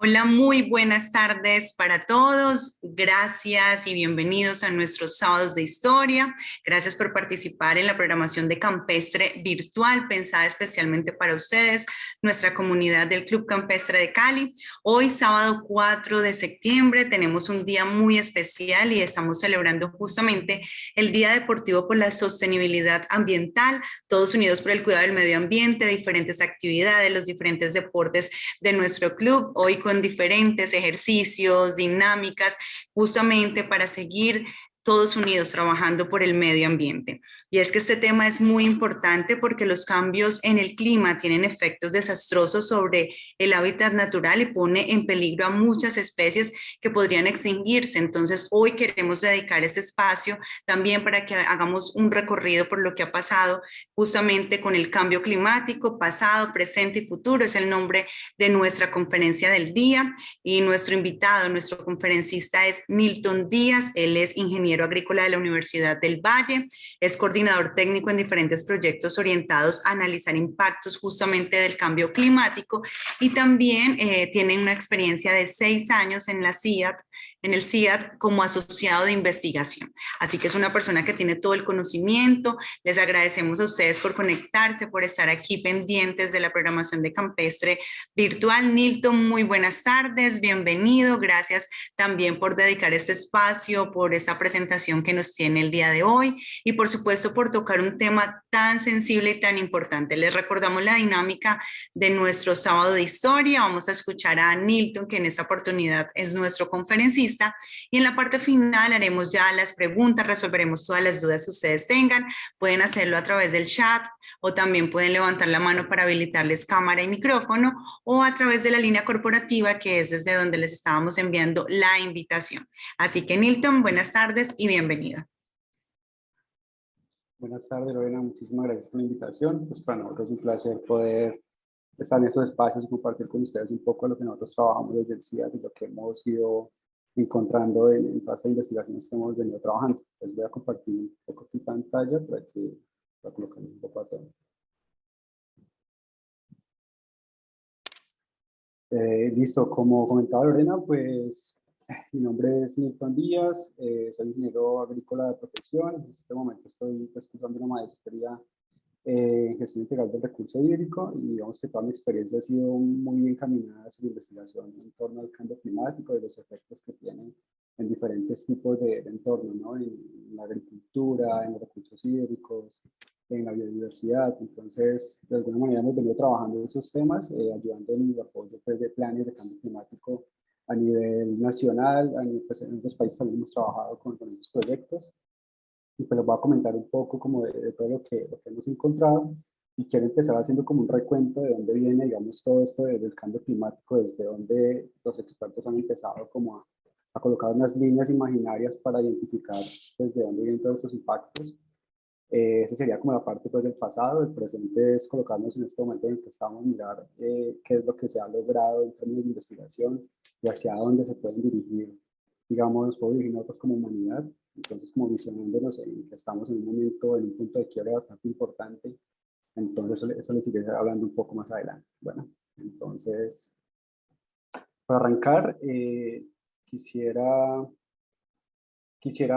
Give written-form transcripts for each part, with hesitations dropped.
Hola, muy buenas tardes para todos. Gracias y bienvenidos a nuestros sábados de historia. Gracias por participar en la programación de Campestre Virtual, pensada especialmente para ustedes, nuestra comunidad del Club Campestre de Cali. Hoy, sábado 4 de septiembre, tenemos un día muy especial y estamos celebrando justamente el Día Deportivo por la Sostenibilidad Ambiental, todos unidos por el cuidado del medio ambiente, diferentes actividades, los diferentes deportes de nuestro club, hoy con diferentes ejercicios, dinámicas, justamente para seguir todos unidos trabajando por el medio ambiente. Y es que este tema es muy importante porque los cambios en el clima tienen efectos desastrosos sobre el hábitat natural y pone en peligro a muchas especies que podrían extinguirse. Entonces, hoy queremos dedicar este espacio también para que hagamos un recorrido por lo que ha pasado justamente con el cambio climático, pasado, presente y futuro. Es el nombre de nuestra conferencia del día y nuestro invitado, nuestro conferencista es Nilton Díaz. Él es ingeniero agrícola de la Universidad del Valle, es coordinador técnico en diferentes proyectos orientados a analizar impactos justamente del cambio climático y también tiene una experiencia de 6 años en la CIAT, en el CIAT como asociado de investigación. Así que es una persona que tiene todo el conocimiento. Les agradecemos a ustedes por conectarse, por estar aquí pendientes de la programación de Campestre Virtual. Nilton, muy buenas tardes, bienvenido. Gracias también por dedicar este espacio, por esta presentación que nos tiene el día de hoy y por supuesto por tocar un tema tan sensible y tan importante. Les recordamos la dinámica de nuestro sábado de historia. Vamos a escuchar a Nilton, que en esta oportunidad es nuestro conferencista, y en la parte final haremos ya las preguntas, resolveremos todas las dudas que ustedes tengan. Pueden hacerlo a través del chat o también pueden levantar la mano para habilitarles cámara y micrófono o a través de la línea corporativa, que es desde donde les estábamos enviando la invitación. Así que Nilton, buenas tardes y bienvenido. Buenas tardes, Lorena. Muchísimas gracias por la invitación. Pues para nosotros es un placer poder estar en esos espacios y compartir con ustedes un poco de lo que nosotros trabajamos desde el CIAT y lo que hemos ido encontrando en todas estas investigaciones que hemos venido trabajando. Les voy a compartir un poco tu pantalla para colocar un poco a todo. Listo, como comentaba Lorena, pues mi nombre es Nilton Díaz, soy ingeniero agrícola de profesión. En este momento estoy cursando una maestría en gestión integral del recurso hídrico y digamos que toda mi experiencia ha sido muy encaminada hacia la investigación en torno al cambio climático y los efectos que tiene en diferentes tipos de entornos, ¿no? En la agricultura, en los recursos hídricos, en la biodiversidad. Entonces, de alguna manera hemos venido trabajando en esos temas, ayudando en el apoyo pues, de planes de cambio climático a nivel nacional, pues, en otros países también hemos trabajado con estos proyectos. Y pues les voy a comentar un poco como de todo lo que hemos encontrado y quiero empezar haciendo como un recuento de dónde viene, digamos, todo esto del cambio climático, desde donde los expertos han empezado como a colocar unas líneas imaginarias para identificar desde dónde vienen todos estos impactos. Esa sería como la parte pues, del pasado. El presente es colocarnos en este momento en el que estamos, mirar qué es lo que se ha logrado en términos de investigación y hacia dónde se pueden dirigir, digamos, nos podemos dirigir nosotros como humanidad. Entonces, como visionándonos en que estamos en un momento, en un punto de quiebre bastante importante. Entonces, eso les iré hablando un poco más adelante. Bueno, entonces, para arrancar, quisiera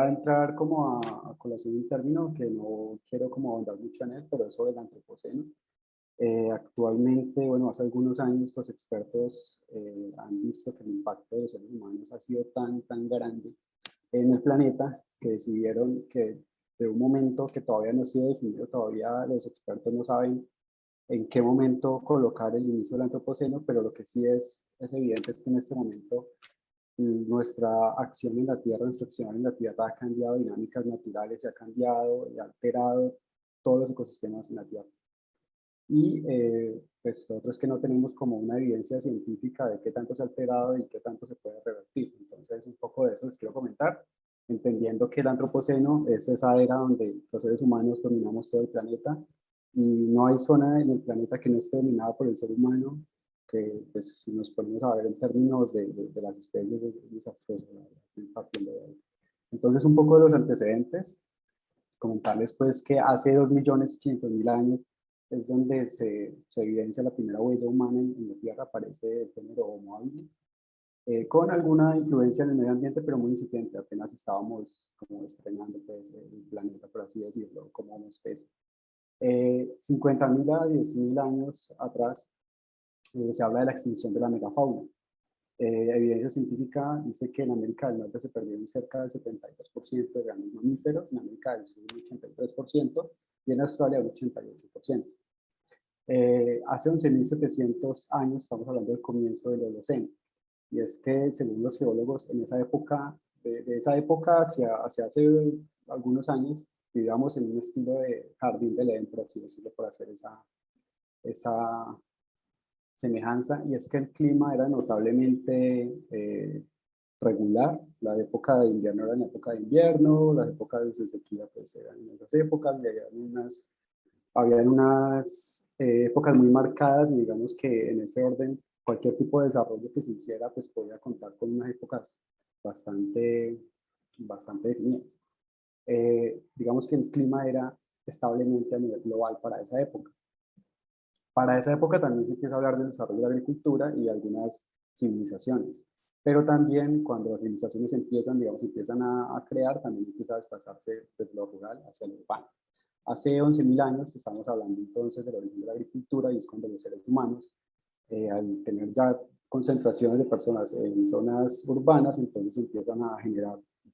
entrar como a colación de un término que no quiero como ahondar mucho en él, pero es sobre el antropoceno. Actualmente, bueno, hace algunos años los expertos han visto que el impacto de los seres humanos ha sido tan grande en el planeta que decidieron que de un momento que todavía no ha sido definido, todavía los expertos no saben en qué momento colocar el inicio del antropoceno, pero lo que sí es evidente es que en este momento nuestra acción en la Tierra, nuestra acción en la Tierra ha cambiado dinámicas naturales, se ha cambiado y ha alterado todos los ecosistemas en la Tierra. Y pues lo otro es que no tenemos como una evidencia científica de qué tanto se ha alterado y qué tanto se puede revertir. Entonces, un poco de eso les quiero comentar, entendiendo que el antropoceno es esa era donde los seres humanos dominamos todo el planeta y no hay zona en el planeta que no esté dominada por el ser humano, que pues si nos ponemos a ver en términos de las especies es desastroso. Entonces, un poco de los antecedentes, comentarles pues que hace 2.500.000 años es donde se evidencia la primera huella humana en la Tierra, aparece el género Homo habilis. con alguna influencia en el medio ambiente, pero muy incipiente. Apenas estábamos como estrenando pues, el planeta, por así decirlo, como una especie. 50.000 a 10.000 años atrás se habla de la extinción de la megafauna. Evidencia científica dice que en América del Norte se perdieron cerca del 72% de grandes mamíferos, en América del Sur un 83% y en Australia un 88%. Hace 11.700 años, estamos hablando del comienzo del Holoceno, y es que según los geólogos en esa época, de esa época hacia hace algunos años, vivíamos en un estilo de jardín del Edén, por así decirlo, por hacer esa semejanza, y es que el clima era notablemente regular. La época de invierno era en época de invierno, las épocas de sequía pues eran en esas épocas, y había unas épocas muy marcadas, y digamos que en ese orden cualquier tipo de desarrollo que se hiciera pues podía contar con unas épocas bastante definidas. Digamos que el clima era establemente a nivel global para esa época. Para esa época también se empieza a hablar del desarrollo de la agricultura y algunas civilizaciones. Pero también cuando las civilizaciones empiezan a crear, también empieza a desplazarse desde lo rural hacia lo urbano. Hace 11.000 años estamos hablando entonces del origen de la agricultura, y es cuando los seres humanos, al tener ya concentraciones de personas en zonas urbanas, entonces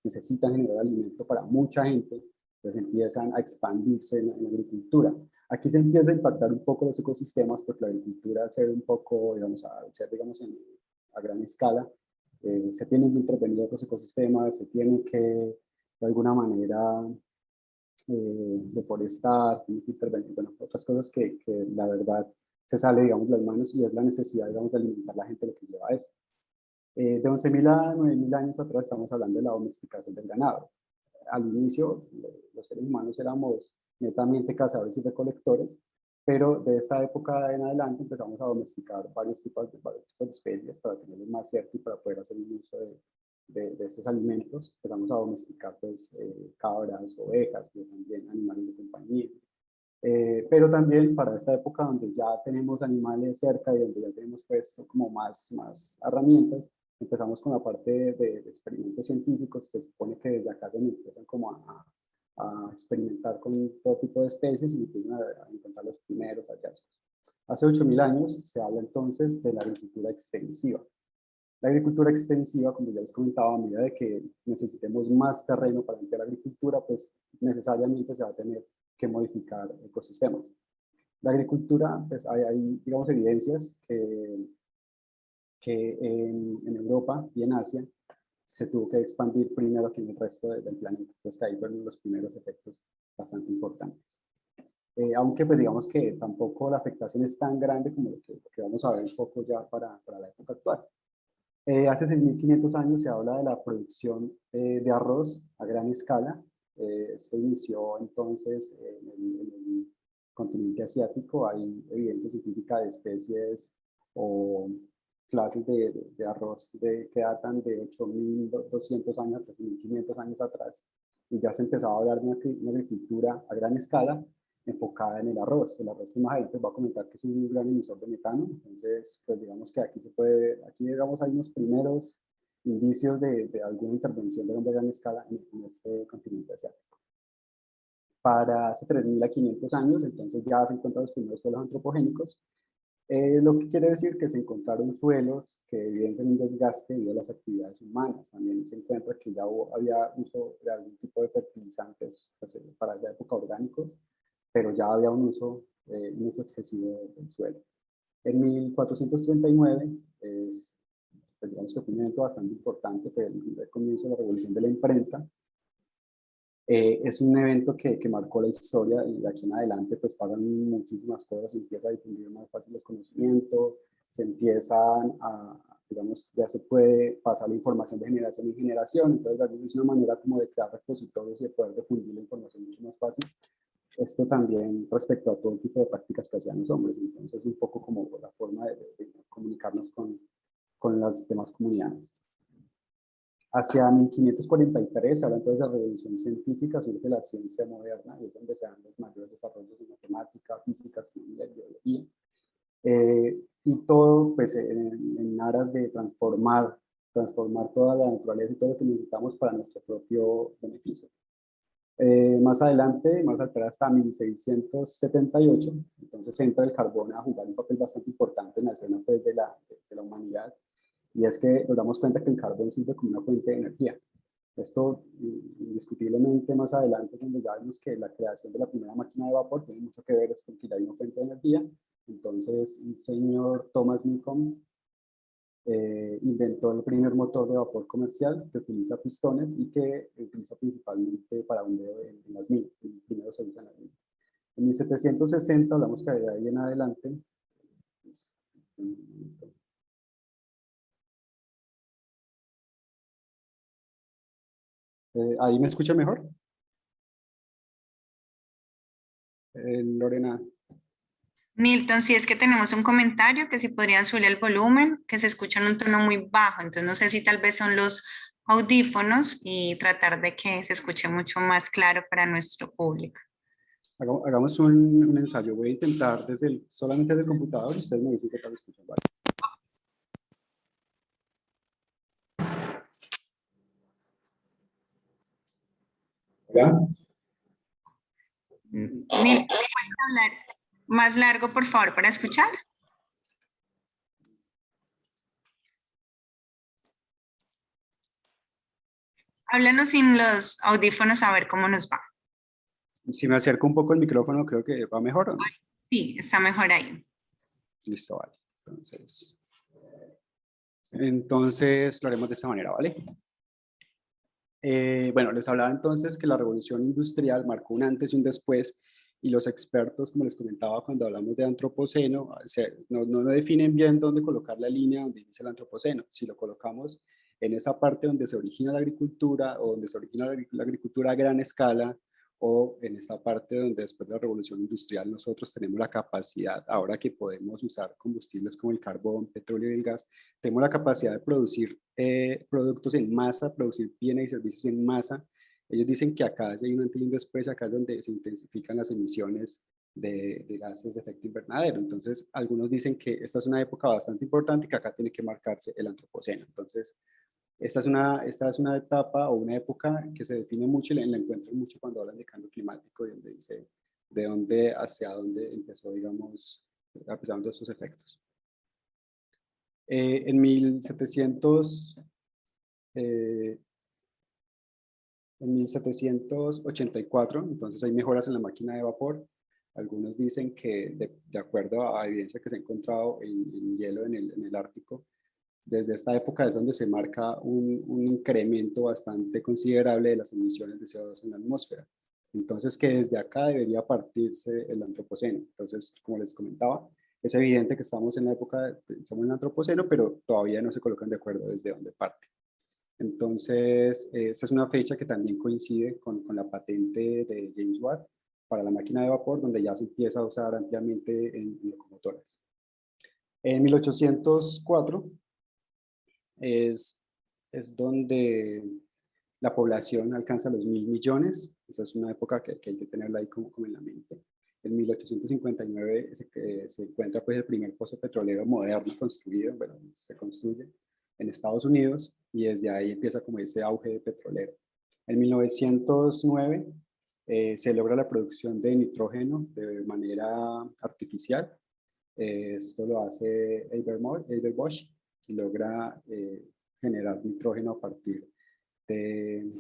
necesitan generar alimento para mucha gente, entonces empiezan a expandirse en la agricultura. Aquí se empieza a impactar un poco los ecosistemas, porque la agricultura, al ser un poco, a gran escala, se tienen que intervenir los ecosistemas, se tiene que, de alguna manera, deforestar, tiene que intervenir, bueno, otras cosas que la verdad se sale, digamos, de las manos, y es la necesidad, digamos, de alimentar a la gente lo que lleva a esto. De 11.000 a 9.000 años atrás estamos hablando de la domesticación del ganado. Al inicio, los seres humanos éramos netamente cazadores y recolectores, pero de esta época en adelante empezamos a domesticar varios tipos de especies para tenerlos más cerca y para poder hacer un uso de estos alimentos. Empezamos a domesticar pues, cabras, ovejas, y también animales de compañía. Pero también para esta época donde ya tenemos animales cerca y donde ya tenemos puesto como más herramientas, empezamos con la parte de experimentos científicos. Se supone que desde acá se empiezan como a experimentar con todo tipo de especies y empiezan a encontrar los primeros hallazgos. Hace 8.000 años se habla entonces de la agricultura extensiva. La agricultura extensiva, como ya les comentaba, a medida de que necesitemos más terreno para hacer la agricultura, pues necesariamente se va a tener que modificar ecosistemas. La agricultura, pues digamos, evidencias que en Europa y en Asia se tuvo que expandir primero que en el resto del planeta. Entonces, que ahí fueron los primeros efectos bastante importantes. Aunque pues digamos que tampoco la afectación es tan grande como lo que vamos a ver un poco ya para la época actual. Hace 6.500 años se habla de la producción de arroz a gran escala. Esto inició entonces en el continente asiático. Hay evidencia científica de especies o clases de arroz que datan de 8.200 años, 3.500 años atrás, y ya se empezaba a hablar de una agricultura a gran escala enfocada en el arroz. El arroz, que más adelante va a comentar que es un gran emisor de metano. Entonces, pues digamos que aquí digamos hay unos primeros indicios de alguna intervención de hombre a gran escala en este continente asiático. Para hace 3.000 a 500 años, entonces ya se encuentran los primeros suelos antropogénicos, lo que quiere decir que se encontraron suelos que evidencian un desgaste debido a las actividades humanas. También se encuentra que ya había uso de algún tipo de fertilizantes, pues, para esa época orgánicos, pero ya había un uso excesivo del suelo. En 1439, pues digamos que fue un evento bastante importante, fue el comienzo de la revolución de la imprenta. Es un evento que marcó la historia, y de aquí en adelante pues pasan muchísimas cosas. Se empieza a difundir más fácil los conocimientos, se empiezan digamos, ya se puede pasar la información de generación en generación. Entonces es una manera como de crear repositorios y de poder difundir la información mucho más fácil. Esto también respecto a todo tipo de prácticas que hacían los hombres. Entonces un poco como la forma de comunicarnos con las demás comunidades. Hacia 1543 se habla entonces de la revolución científica, surge la ciencia moderna, y es donde se dan los mayores desarrollos en matemática, física, astronomía y biología. Y todo pues en aras de transformar transformar toda la naturaleza y todo lo que necesitamos para nuestro propio beneficio. Más adelante, más atrás hasta 1678, entonces entra el carbón a jugar un papel bastante importante en la escena pues, de la humanidad, y es que nos damos cuenta que el carbón sirve como una fuente de energía. Esto indiscutiblemente más adelante, cuando ya vemos que la creación de la primera máquina de vapor tiene mucho que ver es con que ya hay una fuente de energía. Entonces, un señor Thomas Newcomen inventó el primer motor de vapor comercial que utiliza pistones y que utiliza principalmente para hundeo en las minas. Primero se usa en las minas. En 1760, hablamos que de ahí en adelante, pues, ¿ahí me escucha mejor? Lorena. Nilton, si es que tenemos un comentario, que si podrían subir el volumen, que se escucha en un tono muy bajo, entonces no sé si tal vez son los audífonos y tratar de que se escuche mucho más claro para nuestro público. Hagamos un ensayo. Voy a intentar solamente desde el computador y ustedes me dicen qué tal escuchan. Vale. ¿Ya? Nilton, ¿puedes hablar más largo, por favor, para escuchar? Háblanos sin los audífonos a ver cómo nos va. Si me acerco un poco el micrófono, creo que va mejor, ¿o no? Sí, está mejor ahí. Listo, vale. Entonces lo haremos de esta manera, ¿vale? Bueno, les hablaba entonces que la revolución industrial marcó un antes y un después, y los expertos, como les comentaba cuando hablamos de antropoceno, no definen bien dónde colocar la línea donde dice el antropoceno. Si lo colocamos en esa parte donde se origina la agricultura o donde se origina la agricultura a gran escala, o en esta parte donde después de la revolución industrial nosotros tenemos la capacidad, ahora que podemos usar combustibles como el carbón, petróleo y el gas, tenemos la capacidad de producir productos en masa, producir bienes y servicios en masa. Ellos dicen que acá hay un antes y un después, acá es donde se intensifican las emisiones de gases de efecto invernadero. Entonces, algunos dicen que esta es una época bastante importante y que acá tiene que marcarse el antropoceno. Entonces, esta es una etapa o una época que se define mucho y la encuentro mucho cuando hablan de cambio climático y donde dice de dónde hacia dónde empezó, digamos, empezando estos efectos. En 1784, entonces hay mejoras en la máquina de vapor. Algunos dicen que de acuerdo a evidencia que se ha encontrado en hielo en el Ártico, desde esta época es donde se marca un incremento bastante considerable de las emisiones de CO2 en la atmósfera. Entonces que desde acá debería partirse el antropoceno. Entonces, como les comentaba, es evidente que estamos en la época, estamos en el antropoceno, pero todavía no se colocan de acuerdo desde dónde parte. Entonces, esta es una fecha que también coincide con la patente de James Watt para la máquina de vapor, donde ya se empieza a usar ampliamente en locomotoras. En 1804 es donde la población alcanza los 1.000 millones. Esa es una época que hay que tenerla ahí como en la mente. En 1859 se encuentra pues, el primer pozo petrolero moderno construido, bueno, se construye en Estados Unidos, y desde ahí empieza como ese auge de petrolero. En 1909 se logra la producción de nitrógeno de manera artificial. Esto lo hace Haber-Bosch y logra generar nitrógeno a partir de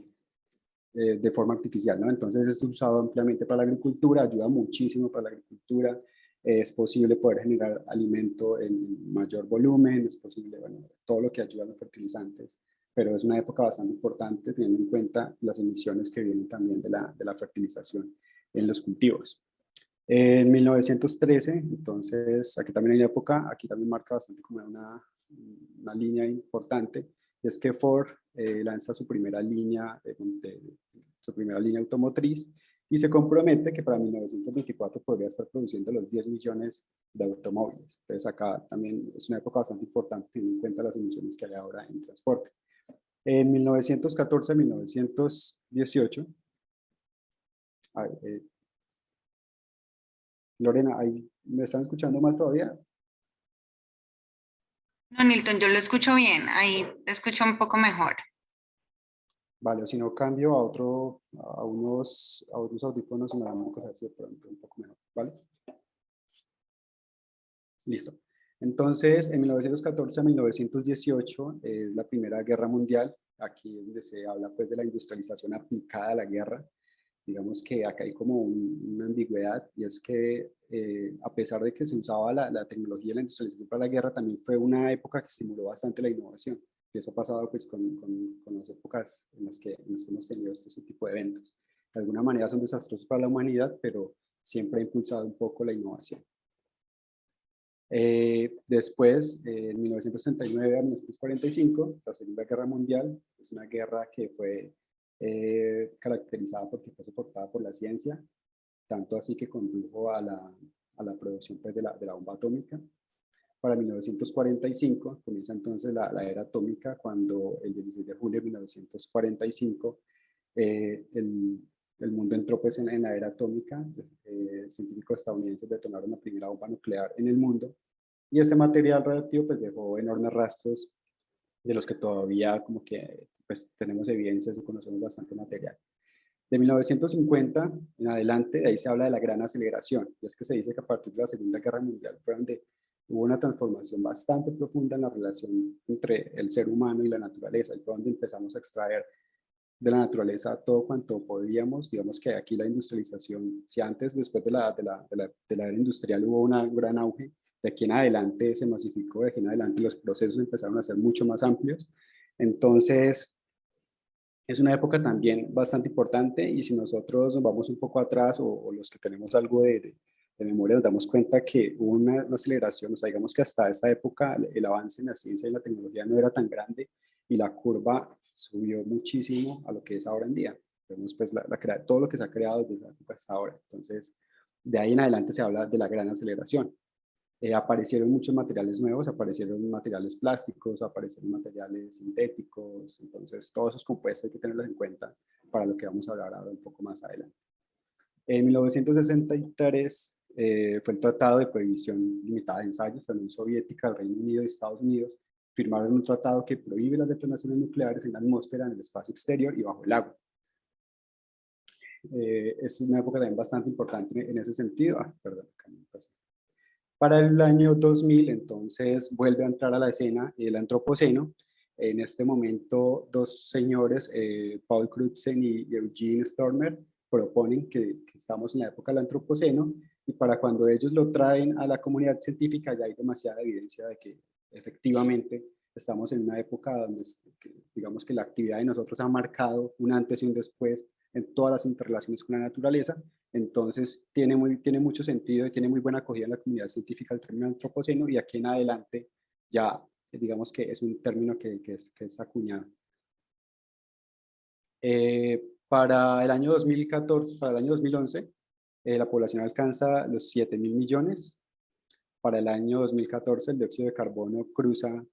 forma artificial, ¿no? Entonces es usado ampliamente para la agricultura, ayuda muchísimo para la agricultura, es posible poder generar alimento en mayor volumen, es posible, bueno, todo lo que ayuda a los fertilizantes, pero es una época bastante importante teniendo en cuenta las emisiones que vienen también de la fertilización en los cultivos. En 1913, entonces, aquí también hay una época, aquí también marca bastante como una línea importante, y es que Ford lanza su primera línea automotriz y se compromete que para 1924 podría estar produciendo los 10 millones de automóviles. Entonces acá también es una época bastante importante teniendo en cuenta las emisiones que hay ahora en transporte. En 1914-1918, Lorena, ¿me están escuchando mal todavía? No, Nilton, yo lo escucho bien, ahí te escucho un poco mejor. Vale, o si no cambio a a unos audífonos inalámbricos, a ver si de pronto un poco mejor, ¿vale? Listo. Entonces, en 1914 a 1918 es la Primera Guerra Mundial, aquí donde se habla pues de la industrialización aplicada a la guerra. Digamos que acá hay como una ambigüedad, y es que a pesar de que se usaba la tecnología y la industrialización para la guerra, también fue una época que estimuló bastante la innovación. Y eso ha pasado pues con las épocas en las que hemos tenido este tipo de eventos. De alguna manera son desastrosos para la humanidad, pero siempre ha impulsado un poco la innovación. Después, en 1939 a 1945, la Segunda Guerra Mundial es una guerra que fue caracterizada porque fue soportada por la ciencia, tanto así que condujo a a la producción pues, de la bomba atómica. Para 1945 comienza entonces la era atómica, cuando el 16 de julio de 1945 el mundo entró pues, en la era atómica. Científicos estadounidenses detonaron la primera bomba nuclear en el mundo, y este material radioactivo pues, dejó enormes rastros de los que todavía como que pues, tenemos evidencias y conocemos bastante material. De 1950 en adelante, de ahí se habla de la gran aceleración, y es que se dice que a partir de la Segunda Guerra Mundial fue donde hubo una transformación bastante profunda en la relación entre el ser humano y la naturaleza, y fue donde empezamos a extraer de la naturaleza todo cuanto podíamos. Digamos que aquí la industrialización, si antes, después de la era industrial hubo un gran auge, de aquí en adelante se masificó, de aquí en adelante los procesos empezaron a ser mucho más amplios. Entonces, es una época también bastante importante, y si nosotros nos vamos un poco atrás o los que tenemos algo de memoria nos damos cuenta que hubo una aceleración. O sea, digamos que hasta esta época el avance en la ciencia y la tecnología no era tan grande, y la curva subió muchísimo a lo que es ahora en día. Vemos pues todo lo que se ha creado desde esa época hasta ahora. Entonces, de ahí en adelante se habla de la gran aceleración. Aparecieron muchos materiales nuevos, aparecieron materiales plásticos, aparecieron materiales sintéticos. Entonces todos esos compuestos hay que tenerlos en cuenta para lo que vamos a hablar ahora un poco más adelante. En 1963 fue el Tratado de Prohibición Limitada de Ensayos. La Unión Soviética, el Reino Unido y Estados Unidos firmaron un tratado que prohíbe las detonaciones nucleares en la atmósfera, en el espacio exterior y bajo el agua. Es una época también bastante importante en ese sentido. Perdón, acá me pasé. Para el año 2000, entonces, vuelve a entrar a la escena el antropoceno. En este momento, dos señores, Paul Crutzen y Eugene Stormer, proponen que estamos en la época del antropoceno, y para cuando ellos lo traen a la comunidad científica ya hay demasiada evidencia de que efectivamente estamos en una época donde, digamos que la actividad de nosotros ha marcado un antes y un después en todas las interrelaciones con la naturaleza. Entonces tiene mucho sentido y tiene muy buena acogida en la comunidad científica el término antropoceno, y aquí en adelante ya digamos que es un término que es acuñado. Para el año 2014, para el año 2011, la población alcanza los 7.000 millones. Para el año 2014 el dióxido de carbono cruza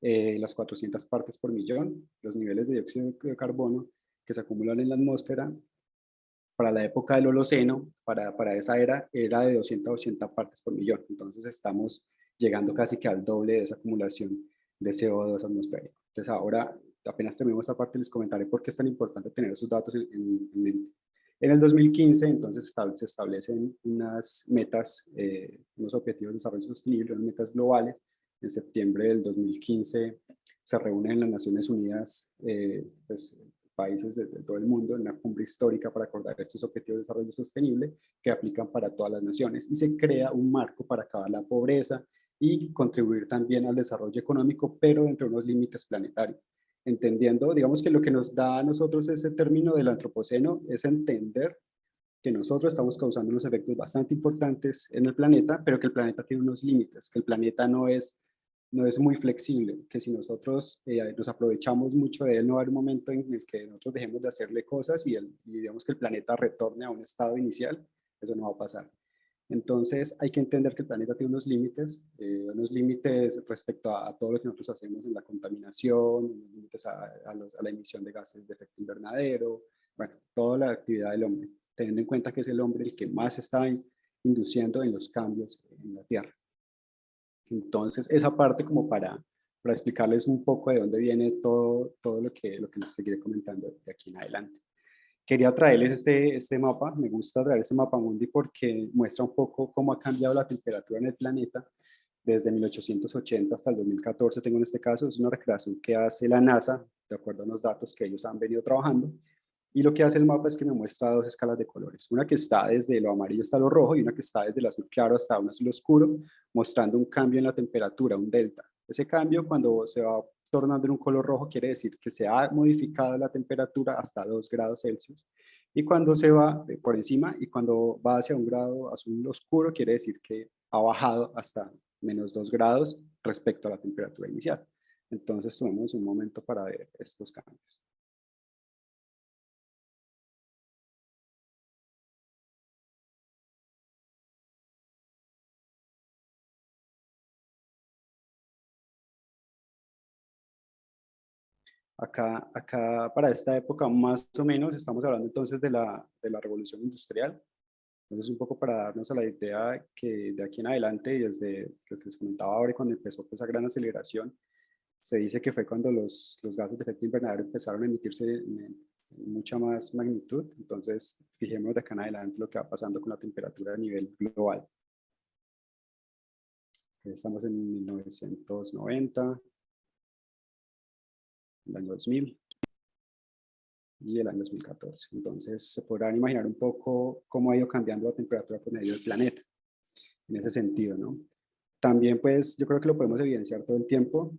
las 400 partes por millón. Los niveles de dióxido de carbono que se acumulan en la atmósfera para la época del Holoceno, para esa era de 280 partes por millón. Entonces estamos llegando casi que al doble de esa acumulación de CO2 atmosférico. Entonces ahora, apenas terminemos esta parte, les comentaré por qué es tan importante tener esos datos en mente. En el 2015, entonces, se establecen unas metas, unos objetivos de desarrollo sostenible, unas metas globales. En septiembre del 2015 se reúnen en las Naciones Unidas pues, países de todo el mundo en una cumbre histórica para acordar estos objetivos de desarrollo sostenible que aplican para todas las naciones, y se crea un marco para acabar la pobreza y contribuir también al desarrollo económico, pero dentro de unos límites planetarios. Entendiendo, digamos que lo que nos da a nosotros ese término del antropoceno es entender que nosotros estamos causando unos efectos bastante importantes en el planeta, pero que el planeta tiene unos límites, que el planeta no es muy flexible, que si nosotros nos aprovechamos mucho de él, no va a haber un momento en el que nosotros dejemos de hacerle cosas y digamos que el planeta retorne a un estado inicial. Eso no va a pasar. Entonces hay que entender que el planeta tiene unos límites respecto a todo lo que nosotros hacemos en la contaminación, unos límites a la emisión de gases de efecto invernadero, bueno, toda la actividad del hombre, teniendo en cuenta que es el hombre el que más está induciendo en los cambios en la Tierra. Entonces, esa parte como para explicarles un poco de dónde viene todo lo que les seguiré comentando de aquí en adelante. Quería traerles este mapa, me gusta traer este mapa mundi porque muestra un poco cómo ha cambiado la temperatura en el planeta desde 1880 hasta el 2014, tengo en este caso, es una recreación que hace la NASA, de acuerdo a los datos que ellos han venido trabajando, y lo que hace el mapa es que me muestra dos escalas de colores, una que está desde lo amarillo hasta lo rojo y una que está desde el azul claro hasta un azul oscuro, mostrando un cambio en la temperatura, un delta. Ese cambio, cuando se va tornando en un color rojo, quiere decir que se ha modificado la temperatura hasta 2 grados Celsius, y cuando se va por encima y cuando va hacia un grado azul oscuro, quiere decir que ha bajado hasta menos 2 grados respecto a la temperatura inicial. Entonces, tomemos un momento para ver estos cambios. Acá para esta época más o menos estamos hablando entonces de la revolución industrial. Entonces un poco para darnos a la idea que de aquí en adelante y desde lo que les comentaba ahora y cuando empezó esa gran aceleración, se dice que fue cuando los gases de efecto invernadero empezaron a emitirse en mucha más magnitud. Entonces fijémonos de acá en adelante lo que va pasando con la temperatura a nivel global. Estamos en 1990, el año 2000 y el año 2014. Entonces se podrán imaginar un poco cómo ha ido cambiando la temperatura por medio del planeta, en ese sentido, ¿no? También, pues, yo creo que lo podemos evidenciar todo el tiempo.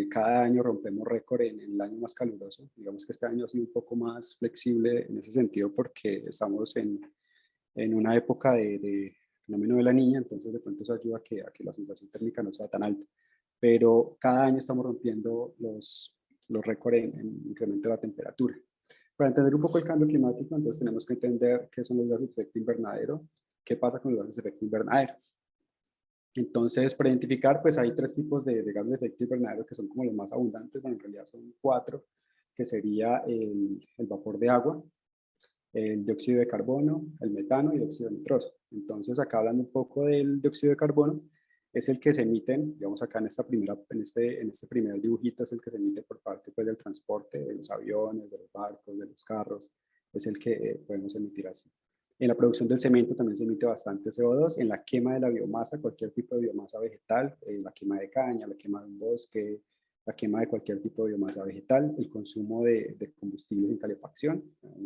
Cada año rompemos récord en el año más caluroso. Digamos que este año ha sido un poco más flexible en ese sentido porque estamos en una época de fenómeno de la niña, entonces de pronto eso ayuda a que la sensación térmica no sea tan alta. Pero cada año estamos rompiendo los récords en incremento de la temperatura. Para entender un poco el cambio climático, entonces tenemos que entender qué son los gases de efecto invernadero, qué pasa con los gases de efecto invernadero. Entonces, para identificar, pues hay tres tipos de gases de efecto invernadero que son como los más abundantes, bueno, en realidad son cuatro, que sería el vapor de agua, el dióxido de carbono, el metano y el óxido nitroso. Entonces, acá hablando un poco del dióxido de carbono, es el que se emiten, digamos acá en este primer dibujito, es el que se emite por parte pues, del transporte, de los aviones, de los barcos, de los carros, es el que podemos emitir así. En la producción del cemento también se emite bastante CO2, en la quema de la biomasa, cualquier tipo de biomasa vegetal, la quema de caña, la quema de un bosque, la quema de cualquier tipo de biomasa vegetal, el consumo de combustibles en calefacción,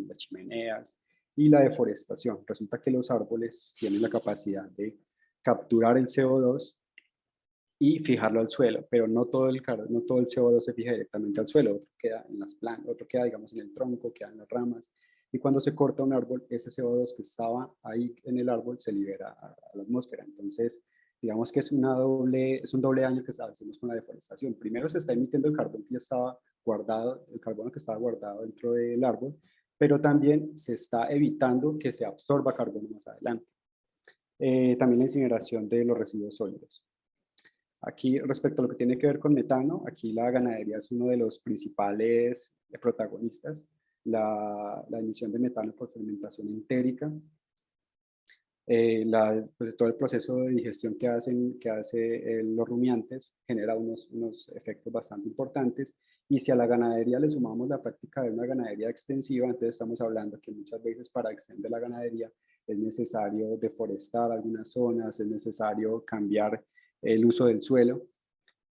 las chimeneas y la deforestación. Resulta que los árboles tienen la capacidad de capturar el CO2 y fijarlo al suelo, pero no todo el CO2 se fija directamente al suelo, otro queda en las plantas, otro queda, digamos, en el tronco, queda en las ramas, y cuando se corta un árbol, ese CO2 que estaba ahí en el árbol se libera a la atmósfera. Entonces, digamos que es un doble daño que hacemos con la deforestación. Primero se está emitiendo el carbón que ya estaba guardado, el carbono que estaba guardado dentro del árbol, pero también se está evitando que se absorba carbono más adelante. También la incineración de los residuos sólidos. Aquí, respecto a lo que tiene que ver con metano, aquí la ganadería es uno de los principales protagonistas. La emisión de metano por fermentación entérica, pues todo el proceso de digestión que hacen los rumiantes genera unos efectos bastante importantes. Y si a la ganadería le sumamos la práctica de una ganadería extensiva, entonces estamos hablando que muchas veces para extender la ganadería es necesario deforestar algunas zonas, es necesario cambiar el uso del suelo,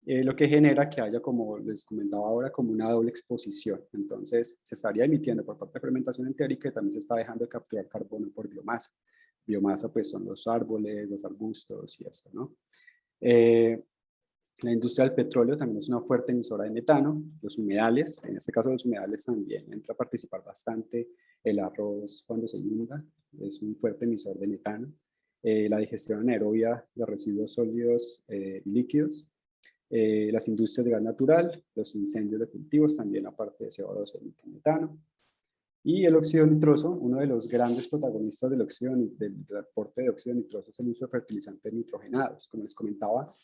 lo que genera que haya, como les comentaba ahora, como una doble exposición. Entonces, se estaría emitiendo por parte de fermentación entérica y también se está dejando de capturar carbono por biomasa. Biomasa, pues, son los árboles, los arbustos y esto, ¿no? La industria del petróleo también es una fuerte emisora de metano. Los humedales, en este caso los humedales también entra a participar bastante. El arroz cuando se inunda es un fuerte emisor de metano. La digestión anaerobia de residuos sólidos y líquidos. Las industrias de gas natural, los incendios de cultivos también aparte de CO2 emiten metano. Y el óxido nitroso, uno de los grandes protagonistas del aporte de óxido nitroso es el uso de fertilizantes nitrogenados. Como les comentaba,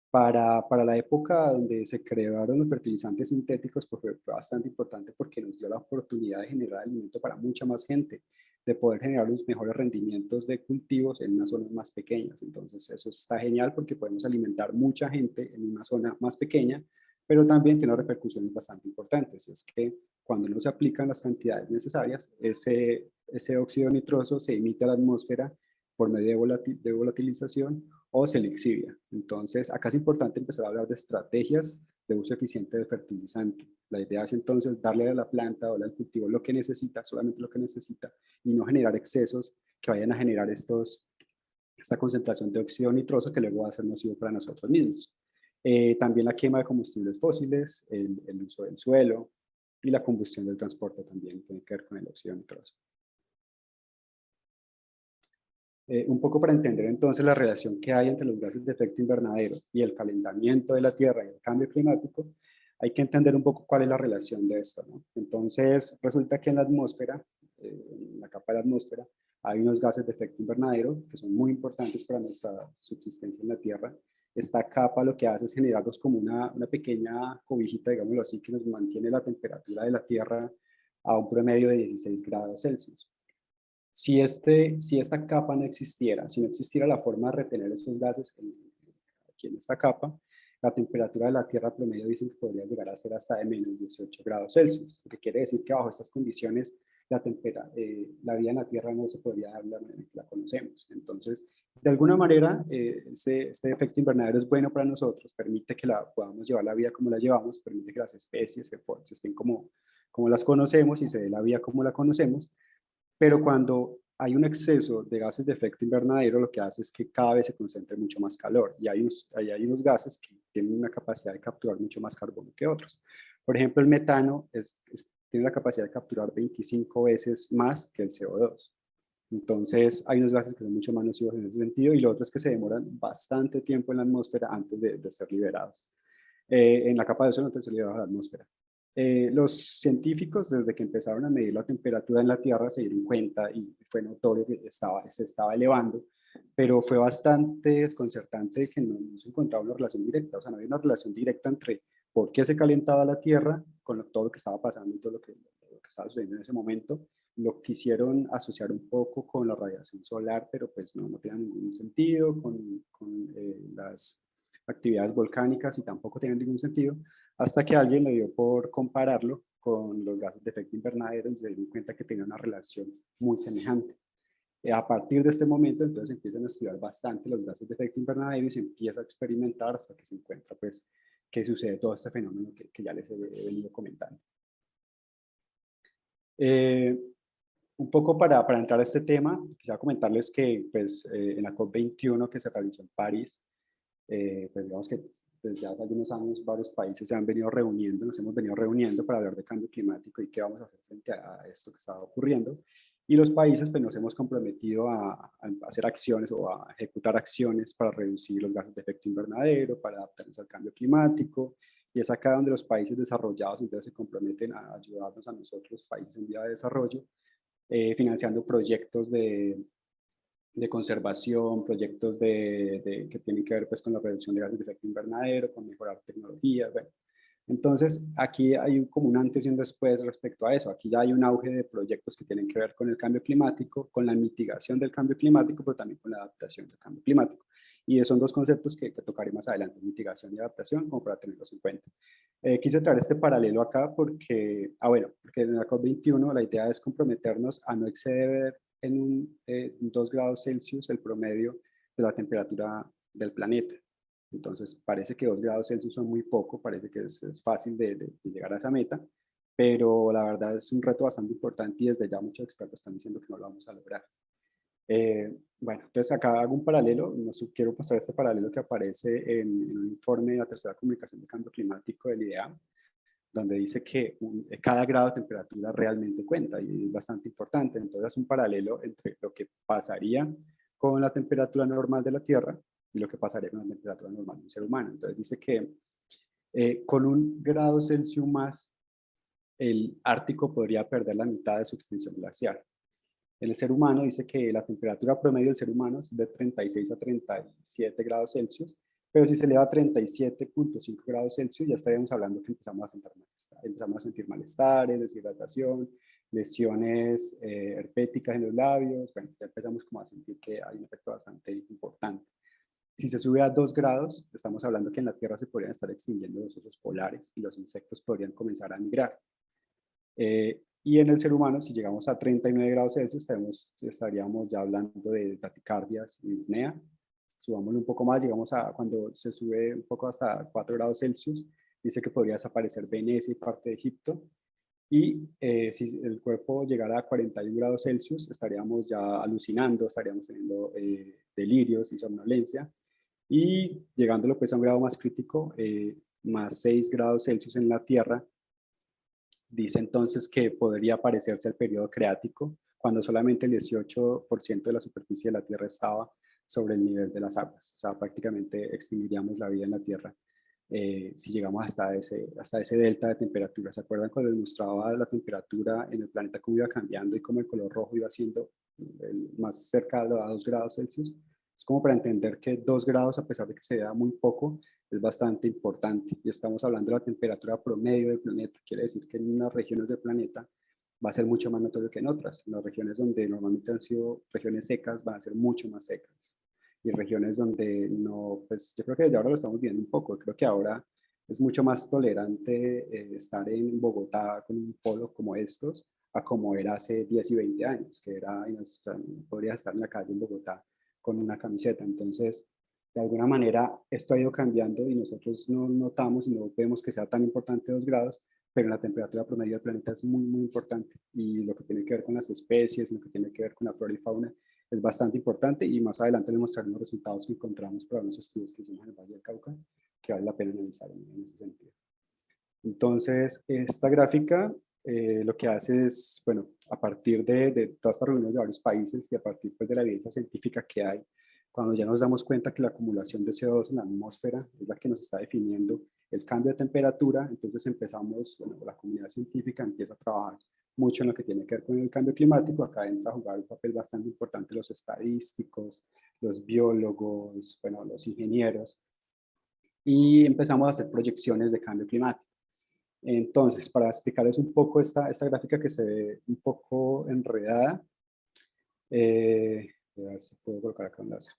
para la época donde se crearon los fertilizantes sintéticos, pues fue bastante importante porque nos dio la oportunidad de generar alimento para mucha más gente, de poder generar los mejores rendimientos de cultivos en unas zonas más pequeñas. Entonces eso está genial porque podemos alimentar mucha gente en una zona más pequeña, pero también tiene repercusiones bastante importantes. Es que cuando no se aplican las cantidades necesarias, ese óxido nitroso se emite a la atmósfera por medio de volatilización o se lixivia. Entonces, acá es importante empezar a hablar de estrategias de uso eficiente de fertilizante. La idea es entonces darle a la planta o al cultivo lo que necesita, solamente lo que necesita, y no generar excesos que vayan a generar esta concentración de óxido nitroso que luego va a ser nocivo para nosotros mismos. También la quema de combustibles fósiles, el uso del suelo y la combustión del transporte también tiene que ver con el óxido nitroso. Un poco para entender entonces la relación que hay entre los gases de efecto invernadero y el calentamiento de la Tierra y el cambio climático, hay que entender un poco cuál es la relación de esto, ¿no? Entonces, resulta que en la atmósfera, en la capa de la atmósfera, hay unos gases de efecto invernadero que son muy importantes para nuestra subsistencia en la Tierra. Esta capa lo que hace es generarnos como una pequeña cobijita, digámoslo así, que nos mantiene la temperatura de la Tierra a un promedio de 16 grados Celsius. Si esta capa no existiera, si no existiera la forma de retener esos gases aquí en esta capa, la temperatura de la Tierra promedio dicen que podría llegar a ser hasta de menos 18 grados Celsius, lo que quiere decir que bajo estas condiciones la vida en la Tierra no se podría dar de la manera en que la conocemos. Entonces, de alguna manera, este efecto invernadero es bueno para nosotros, permite que podamos llevar la vida como la llevamos, permite que las especies se estén como las conocemos y se dé la vida como la conocemos, pero cuando hay un exceso de gases de efecto invernadero, lo que hace es que cada vez se concentre mucho más calor y hay unos gases que tienen una capacidad de capturar mucho más carbono que otros. Por ejemplo, el metano tiene la capacidad de capturar 25 veces más que el CO2. Entonces, hay unos gases que son mucho más nocivos en ese sentido y los otros que se demoran bastante tiempo en la atmósfera antes de ser liberados. En la capa de ozono antes de ser liberados a la atmósfera. Los científicos, desde que empezaron a medir la temperatura en la Tierra, se dieron cuenta y fue notorio que se estaba elevando, pero fue bastante desconcertante que no se encontraba una relación directa, o sea, no había una relación directa entre por qué se calentaba la Tierra con todo lo que estaba pasando y todo lo que estaba sucediendo en ese momento. Lo quisieron asociar un poco con la radiación solar, pero pues no tiene ningún sentido, con las actividades volcánicas y tampoco tiene ningún sentido, hasta que alguien le dio por compararlo con los gases de efecto invernadero y se dieron cuenta que tenía una relación muy semejante. A partir de este momento, entonces empiezan a estudiar bastante los gases de efecto invernadero y se empieza a experimentar hasta que se encuentra, pues, que sucede todo este fenómeno que ya les he venido comentando. Un poco para entrar a este tema, quisiera comentarles que, pues, en la COP21 que se realizó en París, pues digamos que desde hace algunos años varios países se han venido reuniendo, nos hemos venido reuniendo para hablar de cambio climático y qué vamos a hacer frente a esto que está ocurriendo. Y los países pues nos hemos comprometido a hacer acciones o a ejecutar acciones para reducir los gases de efecto invernadero, para adaptarnos al cambio climático. Y es acá donde los países desarrollados entonces se comprometen a ayudarnos a nosotros, los países en vía de desarrollo, financiando proyectos de conservación, proyectos que tienen que ver pues, con la reducción de gases de efecto invernadero, con mejorar tecnologías. Bueno. Entonces, aquí hay como un antes y un después respecto a eso. Aquí ya hay un auge de proyectos que tienen que ver con el cambio climático, con la mitigación del cambio climático, pero también con la adaptación del cambio climático. Y son dos conceptos que tocaré más adelante, mitigación y adaptación, como para tenerlos en cuenta. Quise traer este paralelo acá porque en la COP21 la idea es comprometernos a no exceder en 2 grados Celsius el promedio de la temperatura del planeta. Entonces, parece que 2 grados Celsius son muy poco, parece que es fácil de llegar a esa meta, pero la verdad es un reto bastante importante y desde ya muchos expertos están diciendo que no lo vamos a lograr. Bueno, entonces acá hago un paralelo, no sé, quiero pasar este paralelo que aparece en un informe de la tercera comunicación de cambio climático del IDEA, donde dice que cada grado de temperatura realmente cuenta y es bastante importante. Entonces es un paralelo entre lo que pasaría con la temperatura normal de la Tierra y lo que pasaría con la temperatura normal de un ser humano. Entonces dice que con 1 grado Celsius más, el Ártico podría perder la mitad de su extensión glaciar. En el ser humano dice que la temperatura promedio del ser humano es de 36 a 37 grados Celsius, pero si se eleva a 37.5 grados Celsius, ya estaríamos hablando que empezamos a sentir malestares, deshidratación, lesiones herpéticas en los labios, bueno, ya empezamos como a sentir que hay un efecto bastante importante. Si se sube a 2 grados, estamos hablando que en la Tierra se podrían estar extinguiendo los osos polares y los insectos podrían comenzar a migrar. Y en el ser humano, si llegamos a 39 grados Celsius, estaríamos ya hablando de taticardias y disnea. Subámoslo un poco más, llegamos a cuando se sube un poco hasta 4 grados Celsius, dice que podría desaparecer Venecia y parte de Egipto. Y si el cuerpo llegara a 41 grados Celsius, estaríamos ya alucinando, estaríamos teniendo delirios y somnolencia. Y llegándolo pues a un grado más crítico, más 6 grados Celsius en la Tierra, dice entonces que podría parecerse al periodo creático, cuando solamente el 18% de la superficie de la Tierra estaba sobre el nivel de las aguas. O sea, prácticamente extinguiríamos la vida en la Tierra si llegamos hasta ese delta de temperatura. ¿Se acuerdan cuando les mostraba la temperatura en el planeta cómo iba cambiando y cómo el color rojo iba siendo más cerca a 2 grados Celsius? Es como para entender que 2 grados, a pesar de que se vea muy poco, es bastante importante. Y estamos hablando de la temperatura promedio del planeta. Quiere decir que en unas regiones del planeta va a ser mucho más notorio que en otras. En las regiones donde normalmente han sido regiones secas, van a ser mucho más secas. Y regiones donde no, pues yo creo que desde ahora lo estamos viendo un poco. Creo que ahora es mucho más tolerante estar en Bogotá con un polo como estos a como era hace 10 y 20 años, que era, o sea, podría estar en la calle en Bogotá con una camiseta. Entonces, de alguna manera, esto ha ido cambiando y nosotros no notamos y no vemos que sea tan importante 2 grados, pero la temperatura promedio del planeta es muy, muy importante. Y lo que tiene que ver con las especies, lo que tiene que ver con la flora y fauna, es bastante importante y más adelante les mostraré los resultados que encontramos para unos estudios que hicimos en el Valle del Cauca, que vale la pena analizar en ese sentido. Entonces, esta gráfica lo que hace es, bueno, a partir de todas estas reuniones de varios países y a partir pues, de la evidencia científica que hay, cuando ya nos damos cuenta que la acumulación de CO2 en la atmósfera es la que nos está definiendo el cambio de temperatura, entonces empezamos, bueno, la comunidad científica empieza a trabajar mucho en lo que tiene que ver con el cambio climático. Acá entra a jugar un papel bastante importante los estadísticos, los biólogos, bueno, los ingenieros, y empezamos a hacer proyecciones de cambio climático. Entonces, para explicarles un poco esta gráfica que se ve un poco enredada, a ver si puedo colocar acá un láser.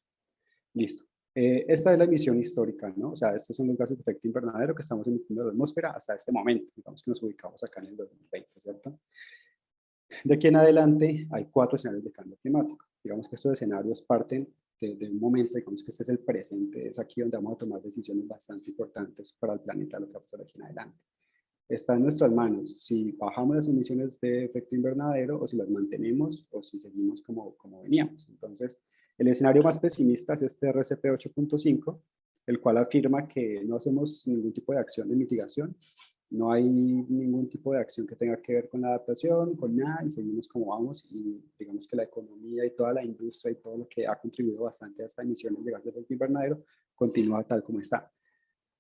Listo. Esta es la emisión histórica, ¿no? O sea, estos son los gases de efecto invernadero que estamos emitiendo en la atmósfera hasta este momento. Digamos que nos ubicamos acá en el 2020, ¿cierto? De aquí en adelante hay 4 escenarios de cambio climático. Digamos que estos escenarios parten de un momento, digamos que este es el presente, es aquí donde vamos a tomar decisiones bastante importantes para el planeta, lo que va a pasar de aquí en adelante. Está en nuestras manos si bajamos las emisiones de efecto invernadero o si las mantenemos o si seguimos como veníamos. Entonces, el escenario más pesimista es este RCP 8.5, el cual afirma que no hacemos ningún tipo de acción de mitigación, no hay ningún tipo de acción que tenga que ver con la adaptación, con nada, y seguimos como vamos, y digamos que la economía y toda la industria y todo lo que ha contribuido bastante a estas emisiones de gases de efecto invernadero continúa tal como está.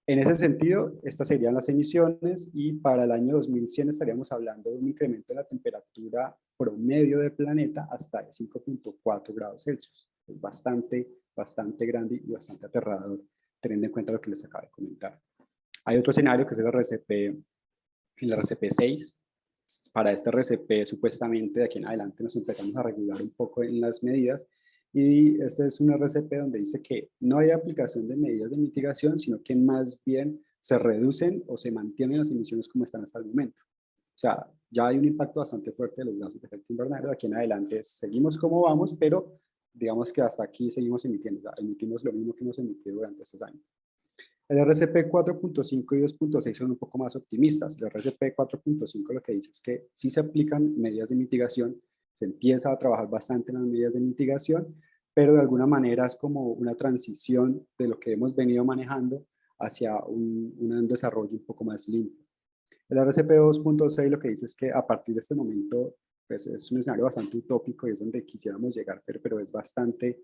En ese sentido, estas serían las emisiones y para el año 2100 estaríamos hablando de un incremento de la temperatura promedio del planeta hasta 5.4 grados Celsius. Es bastante grande y bastante aterrador, teniendo en cuenta lo que les acabo de comentar. Hay otro escenario que es el RCP 6. Para este RCP, supuestamente, de aquí en adelante nos empezamos a regular un poco en las medidas. Y este es un RCP donde dice que no hay aplicación de medidas de mitigación, sino que más bien se reducen o se mantienen las emisiones como están hasta el momento. O sea, ya hay un impacto bastante fuerte de los gases de efecto invernadero. De aquí en adelante seguimos como vamos, pero digamos que hasta aquí seguimos emitiendo. Emitimos lo mismo que hemos emitido durante estos años. El RCP 4.5 y 2.6 son un poco más optimistas. El RCP 4.5 lo que dice es que sí se aplican medidas de mitigación, se empieza a trabajar bastante en las medidas de mitigación, pero de alguna manera es como una transición de lo que hemos venido manejando hacia un desarrollo un poco más limpio. El RCP 2.6 lo que dice es que a partir de este momento, pues es un escenario bastante utópico y es donde quisiéramos llegar, pero es bastante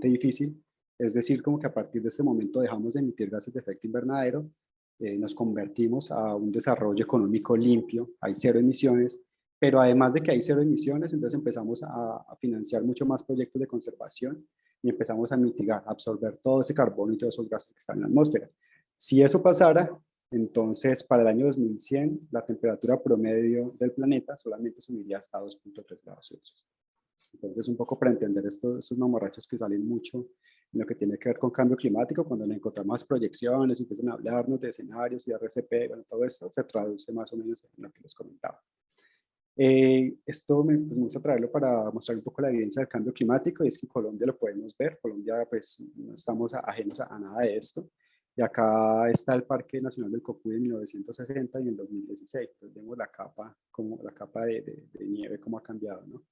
difícil. Es decir, como que a partir de este momento dejamos de emitir gases de efecto invernadero, nos convertimos a un desarrollo económico limpio, hay 0 emisiones, pero además de que hay 0 emisiones, entonces empezamos a financiar mucho más proyectos de conservación y empezamos a mitigar, a absorber todo ese carbono y todos esos gases que están en la atmósfera. Si eso pasara, entonces para el año 2100 la temperatura promedio del planeta solamente subiría hasta 2.3 grados Celsius. Entonces un poco para entender estos mamarrachos que salen mucho en lo que tiene que ver con cambio climático, cuando le encontramos más proyecciones, empiezan a hablarnos de escenarios y RCP, bueno, todo esto se traduce más o menos en lo que les comentaba. Esto pues, me gusta traerlo para mostrar un poco la evidencia del cambio climático, y es que en Colombia lo podemos ver. Colombia pues no estamos ajenos a nada de esto, y acá está el Parque Nacional del Cocuy en 1960 y en 2016. Entonces vemos la capa, como la capa de nieve, cómo ha cambiado, ¿no?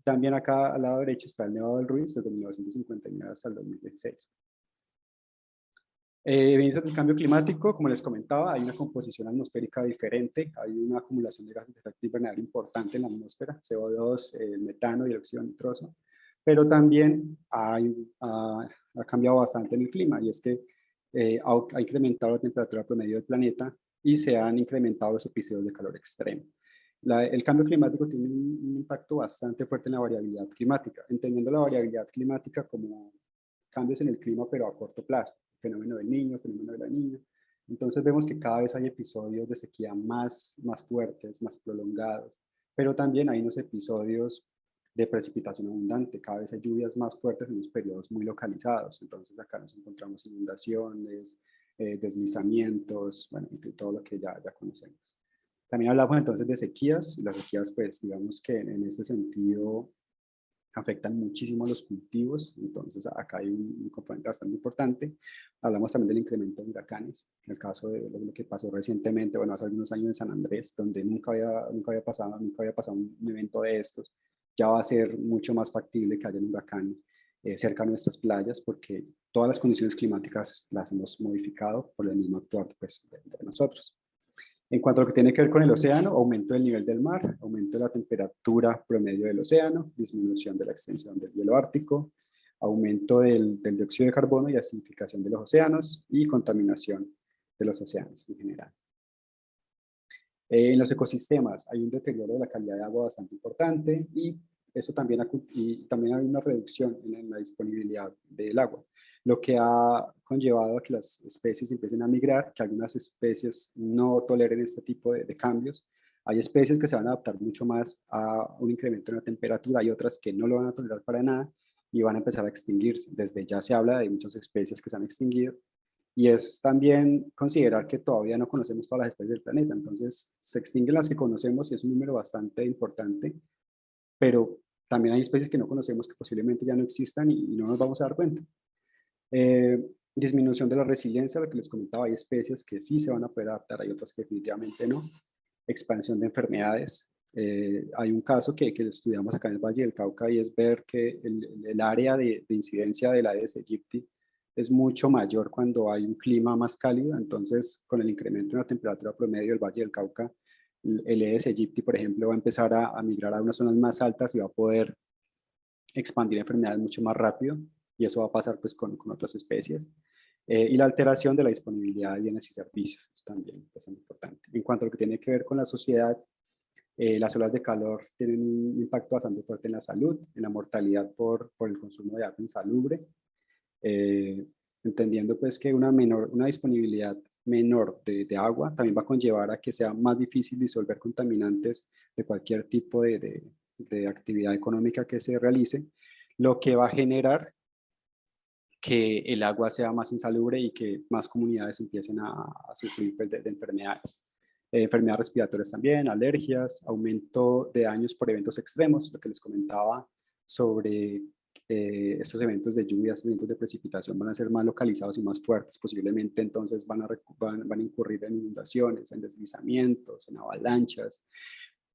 También acá al lado derecho está el Nevado del Ruiz desde 1959 hasta el 2016. Evidencias del cambio climático, como les comentaba, hay una composición atmosférica diferente, hay una acumulación de gases de efecto invernadero importante en la atmósfera, CO2, metano y dióxido nitroso, pero también ha cambiado bastante en el clima, y es que ha incrementado la temperatura promedio del planeta y se han incrementado los episodios de calor extremo. El cambio climático tiene un impacto bastante fuerte en la variabilidad climática, entendiendo la variabilidad climática como cambios en el clima, pero a corto plazo, fenómeno del niño, fenómeno de la niña. Entonces vemos que cada vez hay episodios de sequía más fuertes, más prolongados, pero también hay unos episodios de precipitación abundante, cada vez hay lluvias más fuertes en unos periodos muy localizados. Entonces acá nos encontramos inundaciones, deslizamientos, bueno, y todo lo que ya conocemos. También hablamos entonces de sequías. Las sequías, pues digamos que en este sentido afectan muchísimo los cultivos, entonces acá hay un componente bastante importante. Hablamos también del incremento de huracanes, en el caso de lo que pasó recientemente, bueno, hace algunos años en San Andrés, donde nunca había pasado un evento de estos. Ya va a ser mucho más factible que haya un huracán cerca de nuestras playas, porque todas las condiciones climáticas las hemos modificado por el mismo actuar pues, de nosotros. En cuanto a lo que tiene que ver con el océano, aumento del nivel del mar, aumento de la temperatura promedio del océano, disminución de la extensión del hielo ártico, aumento del dióxido de carbono y acidificación de los océanos y contaminación de los océanos en general. En los ecosistemas hay un deterioro de la calidad de agua bastante importante, y eso también, también hay una reducción en la disponibilidad del agua, lo que ha conllevado a que las especies empiecen a migrar, que algunas especies no toleren este tipo de cambios. Hay especies que se van a adaptar mucho más a un incremento en la temperatura, hay otras que no lo van a tolerar para nada y van a empezar a extinguirse. Desde ya se habla de muchas especies que se han extinguido, y es también considerar que todavía no conocemos todas las especies del planeta. Entonces se extinguen las que conocemos y es un número bastante importante, pero también hay especies que no conocemos que posiblemente ya no existan y no nos vamos a dar cuenta. Disminución de la resiliencia, lo que les comentaba, hay especies que sí se van a poder adaptar, hay otras que definitivamente no. Expansión de enfermedades. Hay un caso que estudiamos acá en el Valle del Cauca, y es ver que el área de incidencia de la Aedes aegypti es mucho mayor cuando hay un clima más cálido. Entonces, con el incremento en la temperatura promedio del Valle del Cauca, el Aedes aegypti, por ejemplo, va a empezar a migrar a unas zonas más altas y va a poder expandir enfermedades mucho más rápido, y eso va a pasar pues con otras especies. Y la alteración de la disponibilidad de bienes y servicios, eso también es bastante importante. En cuanto a lo que tiene que ver con la sociedad, las olas de calor tienen un impacto bastante fuerte en la salud, en la mortalidad por el consumo de agua insalubre, entendiendo pues que una disponibilidad menor de agua también va a conllevar a que sea más difícil disolver contaminantes de cualquier tipo de actividad económica que se realice, lo que va a generar que el agua sea más insalubre y que más comunidades empiecen a sufrir pues, de enfermedades. Enfermedades respiratorias también, alergias, aumento de daños por eventos extremos, lo que les comentaba sobre estos eventos de lluvias, eventos de precipitación van a ser más localizados y más fuertes, posiblemente entonces van a incurrir en inundaciones, en deslizamientos, en avalanchas.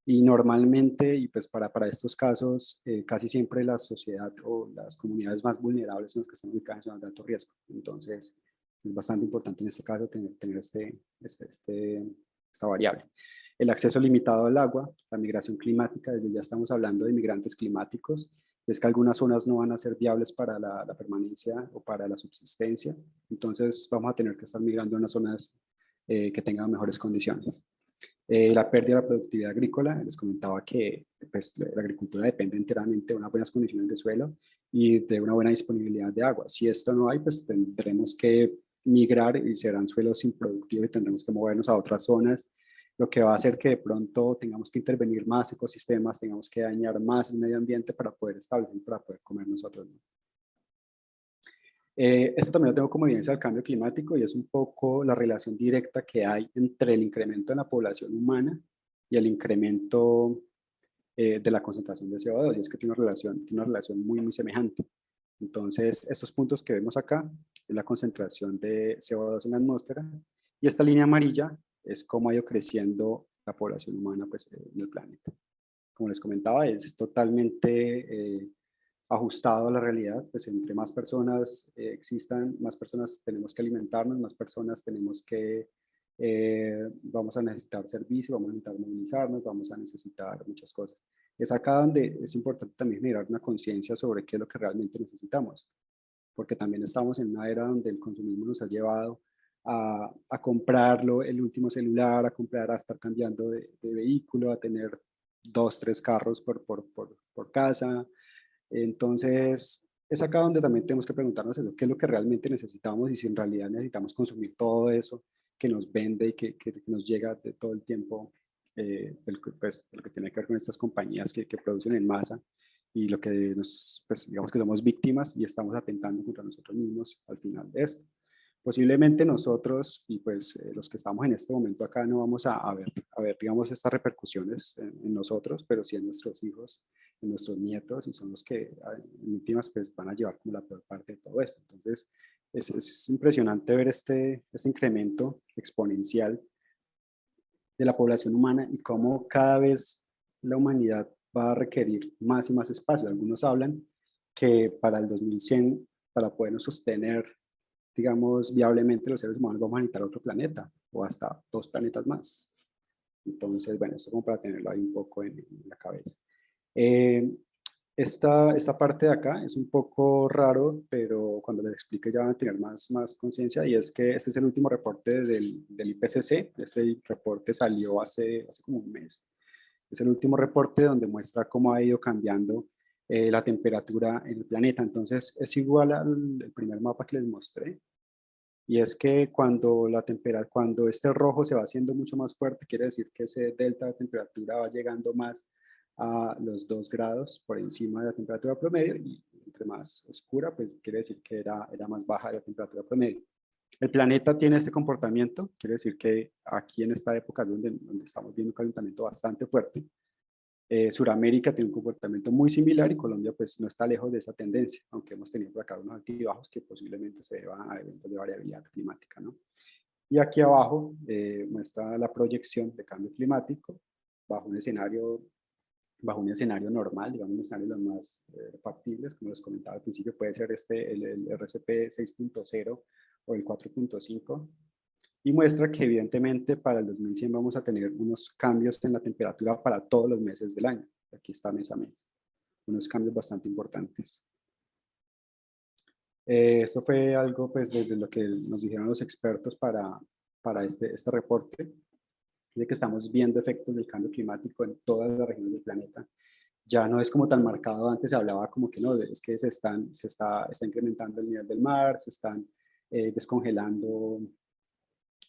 Y normalmente, y pues para estos casos, casi siempre la sociedad o las comunidades más vulnerables son las que están ubicadas en zonas de alto riesgo. Entonces, es bastante importante en este caso tener esta variable. El acceso limitado al agua, la migración climática, desde ya estamos hablando de migrantes climáticos, es que algunas zonas no van a ser viables para la permanencia o para la subsistencia. Entonces, vamos a tener que estar migrando a unas zonas que tengan mejores condiciones. La pérdida de la productividad agrícola, les comentaba que pues, la agricultura depende enteramente de unas buenas condiciones de suelo y de una buena disponibilidad de agua. Si esto no hay, pues tendremos que migrar y serán suelos improductivos y tendremos que movernos a otras zonas, lo que va a hacer que de pronto tengamos que intervenir más ecosistemas, tengamos que dañar más el medio ambiente para poder establecer, para poder comer nosotros, ¿no? Esto también lo tengo como evidencia del cambio climático y es un poco la relación directa que hay entre el incremento en la población humana y el incremento de la concentración de CO2, y es que tiene una relación muy, muy semejante. Entonces, estos puntos que vemos acá es la concentración de CO2 en la atmósfera, y esta línea amarilla es cómo ha ido creciendo la población humana pues, en el planeta. Como les comentaba, es totalmente ajustado a la realidad, pues entre más personas existan, más personas tenemos que alimentarnos, más personas tenemos que, vamos a necesitar servicios, vamos a necesitar movilizarnos, vamos a necesitar muchas cosas. Es acá donde es importante también generar una conciencia sobre qué es lo que realmente necesitamos, porque también estamos en una era donde el consumismo nos ha llevado a comprarlo, el último celular, a comprar, a estar cambiando de vehículo, a tener 2, 3 carros por casa. Entonces, es acá donde también tenemos que preguntarnos eso, qué es lo que realmente necesitamos y si en realidad necesitamos consumir todo eso que nos vende y que nos llega de todo el tiempo, pues, lo que tiene que ver con estas compañías que producen en masa y lo que nos, pues, digamos que somos víctimas y estamos atentando contra nosotros mismos al final de esto. Posiblemente nosotros y pues los que estamos en este momento acá no vamos a ver digamos, estas repercusiones en nosotros, pero sí en nuestros hijos, en nuestros nietos, y son los que en últimas pues van a llevar como la peor parte de todo esto. Entonces es impresionante ver este incremento exponencial de la población humana y cómo cada vez la humanidad va a requerir más y más espacio. Algunos hablan que para el 2100, para podernos sostener, digamos, viablemente los seres humanos, vamos a necesitar otro planeta o hasta 2 planetas más. Entonces, bueno, esto como para tenerlo ahí un poco en la cabeza. Eh, esta parte de acá es un poco raro, pero cuando les explique ya van a tener más conciencia, y es que este es el último reporte del IPCC. Este reporte salió hace como un mes. Es el último reporte donde muestra cómo ha ido cambiando la temperatura en el planeta. Entonces es igual al primer mapa que les mostré, y es que cuando este rojo se va haciendo mucho más fuerte, quiere decir que ese delta de temperatura va llegando más a los 2 grados por encima de la temperatura promedio, y entre más oscura, pues quiere decir que era más baja la temperatura promedio. El planeta tiene este comportamiento, quiere decir que aquí en esta época donde estamos viendo un calentamiento bastante fuerte. Suramérica tiene un comportamiento muy similar y Colombia pues no está lejos de esa tendencia, aunque hemos tenido por acá unos altibajos que posiblemente se deban a eventos de variabilidad climática, ¿no? Y aquí abajo muestra la proyección de cambio climático bajo un escenario, normal, digamos un escenario de los más factibles, como les comentaba al principio, puede ser el RCP 6.0 o el 4.5, y muestra que evidentemente para el 2100 vamos a tener unos cambios en la temperatura para todos los meses del año. Aquí está mes a mes, unos cambios bastante importantes. Esto fue algo pues desde lo que nos dijeron los expertos para este reporte, de que estamos viendo efectos del cambio climático en todas las regiones del planeta. Ya no es como tan marcado, antes se hablaba como que no, es que se está incrementando el nivel del mar, se están descongelando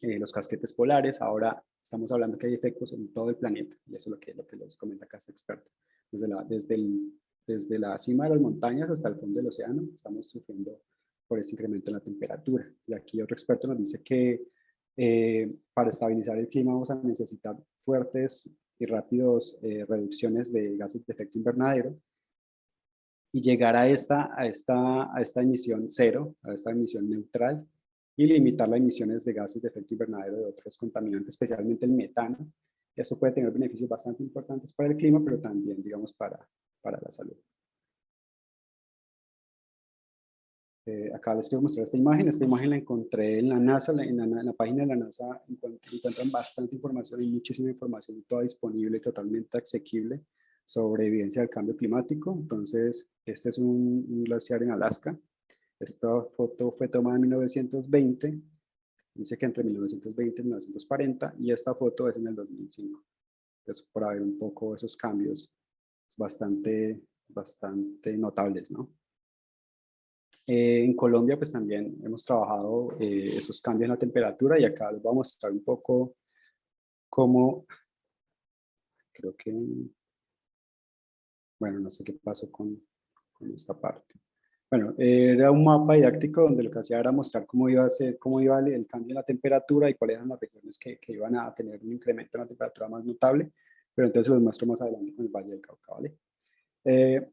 los casquetes polares. Ahora estamos hablando que hay efectos en todo el planeta, y eso es lo que les comenta acá este experto. Desde la cima de las montañas hasta el fondo del océano estamos sufriendo por ese incremento en la temperatura. Y aquí otro experto nos dice que para estabilizar el clima vamos a necesitar fuertes y rápidos reducciones de gases de efecto invernadero, y llegar a esta emisión cero, a esta emisión neutral, y limitar las emisiones de gases de efecto invernadero de otros contaminantes, especialmente el metano. Esto puede tener beneficios bastante importantes para el clima, pero también, digamos, para la salud. Acá les quiero mostrar esta imagen. Esta imagen la encontré en la NASA, en la página de la NASA encuentran bastante información, hay muchísima información, toda disponible, totalmente asequible, sobre evidencia del cambio climático. Entonces, este es un glaciar en Alaska. Esta foto fue tomada en 1920, dice que entre 1920 y 1940, y esta foto es en el 2005. Entonces, para ver un poco esos cambios bastante notables, ¿no? En Colombia pues también hemos trabajado esos cambios en la temperatura, y acá les voy a mostrar un poco cómo, creo que, bueno, no sé qué pasó con esta parte. Bueno, era un mapa didáctico donde lo que hacía era mostrar cómo iba a ser, cómo iba el cambio en la temperatura y cuáles eran las regiones que iban a tener un incremento en la temperatura más notable, pero entonces los muestro más adelante con el Valle del Cauca, ¿vale?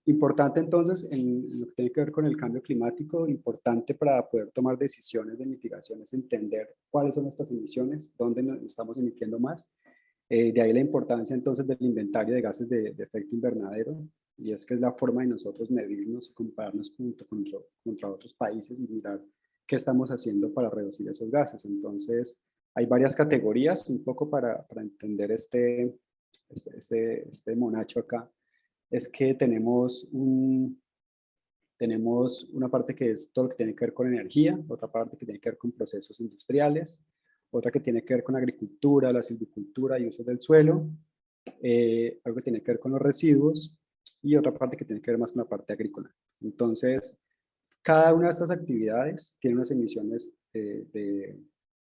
Importante entonces en lo que tiene que ver con el cambio climático, importante para poder tomar decisiones de mitigación es entender cuáles son nuestras emisiones, dónde nos estamos emitiendo más. De ahí la importancia entonces del inventario de gases de efecto invernadero, y es que es la forma de nosotros medirnos y compararnos contra otros países y mirar qué estamos haciendo para reducir esos gases. Entonces, hay varias categorías, un poco para entender este monacho acá, es que tenemos una parte que es todo lo que tiene que ver con energía, otra parte que tiene que ver con procesos industriales, otra que tiene que ver con agricultura, la silvicultura y uso del suelo, algo que tiene que ver con los residuos y otra parte que tiene que ver más con la parte agrícola. Entonces, cada una de estas actividades tiene unas emisiones de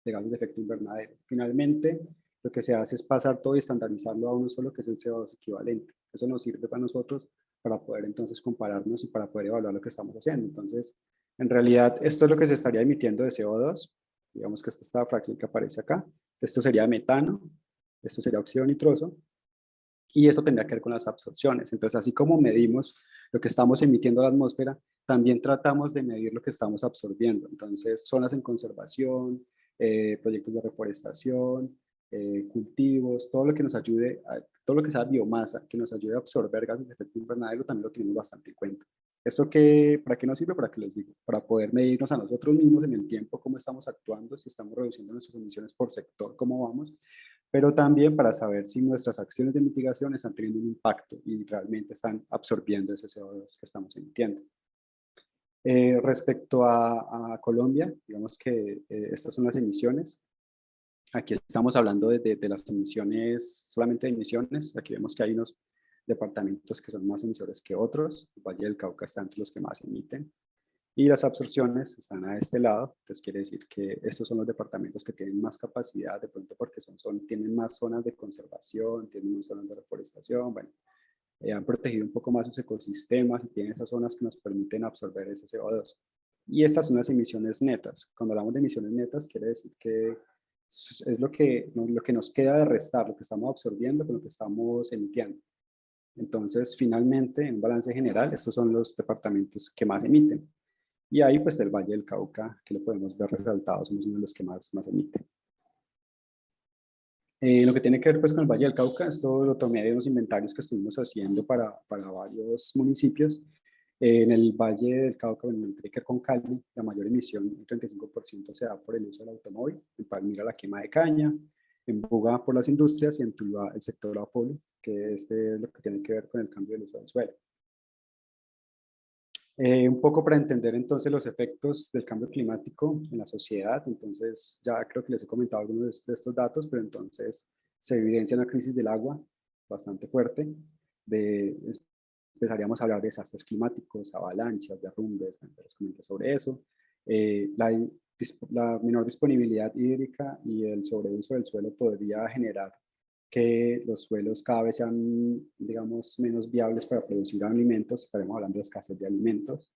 gases de efecto invernadero. Finalmente, lo que se hace es pasar todo y estandarizarlo a uno solo, que es el CO2 equivalente. Eso nos sirve para nosotros para poder entonces compararnos y para poder evaluar lo que estamos haciendo. Entonces, en realidad, esto es lo que se estaría emitiendo de CO2. Digamos que esta es la fracción que aparece acá. Esto sería metano, esto sería óxido nitroso, y eso tendría que ver con las absorciones. Entonces, así como medimos lo que estamos emitiendo a la atmósfera, también tratamos de medir lo que estamos absorbiendo. Entonces, zonas en conservación, proyectos de reforestación, cultivos, todo lo que nos ayude, todo lo que sea biomasa, que nos ayude a absorber gases de efecto invernadero, también lo tenemos bastante en cuenta. ¿Esto qué, para qué nos sirve? Para qué les digo, para poder medirnos a nosotros mismos en el tiempo cómo estamos actuando, si estamos reduciendo nuestras emisiones por sector, cómo vamos, pero también para saber si nuestras acciones de mitigación están teniendo un impacto y realmente están absorbiendo ese CO2 que estamos emitiendo. Respecto a Colombia, digamos que estas son las emisiones. Aquí estamos hablando de las emisiones, solamente de emisiones. Aquí vemos que hay unos departamentos que son más emisores que otros. El Valle del Cauca está entre los que más emiten. Y las absorciones están a este lado, entonces quiere decir que estos son los departamentos que tienen más capacidad, de pronto porque tienen más zonas de conservación, tienen más zonas de reforestación, bueno, han protegido un poco más sus ecosistemas y tienen esas zonas que nos permiten absorber ese CO2. Y estas son las emisiones netas. Cuando hablamos de emisiones netas, quiere decir que es lo que nos queda de restar, lo que estamos absorbiendo con lo que estamos emitiendo. Entonces, finalmente, en un balance general, estos son los departamentos que más emiten. Y ahí pues el Valle del Cauca, que lo podemos ver resaltado, somos uno de los que más emite. Lo que tiene que ver pues con el Valle del Cauca, esto lo tomé de unos inventarios que estuvimos haciendo para varios municipios. En el Valle del Cauca, bueno, tiene que ver con Cali, la mayor emisión, el 35% se da por el uso del automóvil, en Palmira la quema de caña, en Buga por las industrias y en Tuluá el sector afolo, que este es lo que tiene que ver con el cambio del uso del suelo. Un poco para entender entonces los efectos del cambio climático en la sociedad, entonces ya creo que les he comentado algunos de estos datos, pero entonces se evidencia una crisis del agua bastante fuerte, empezaríamos a hablar de desastres climáticos, avalanchas, derrumbes, les comenté sobre eso, la menor disponibilidad hídrica y el sobreuso del suelo podría generar que los suelos cada vez sean, digamos, menos viables para producir alimentos, estaremos hablando de escasez de alimentos,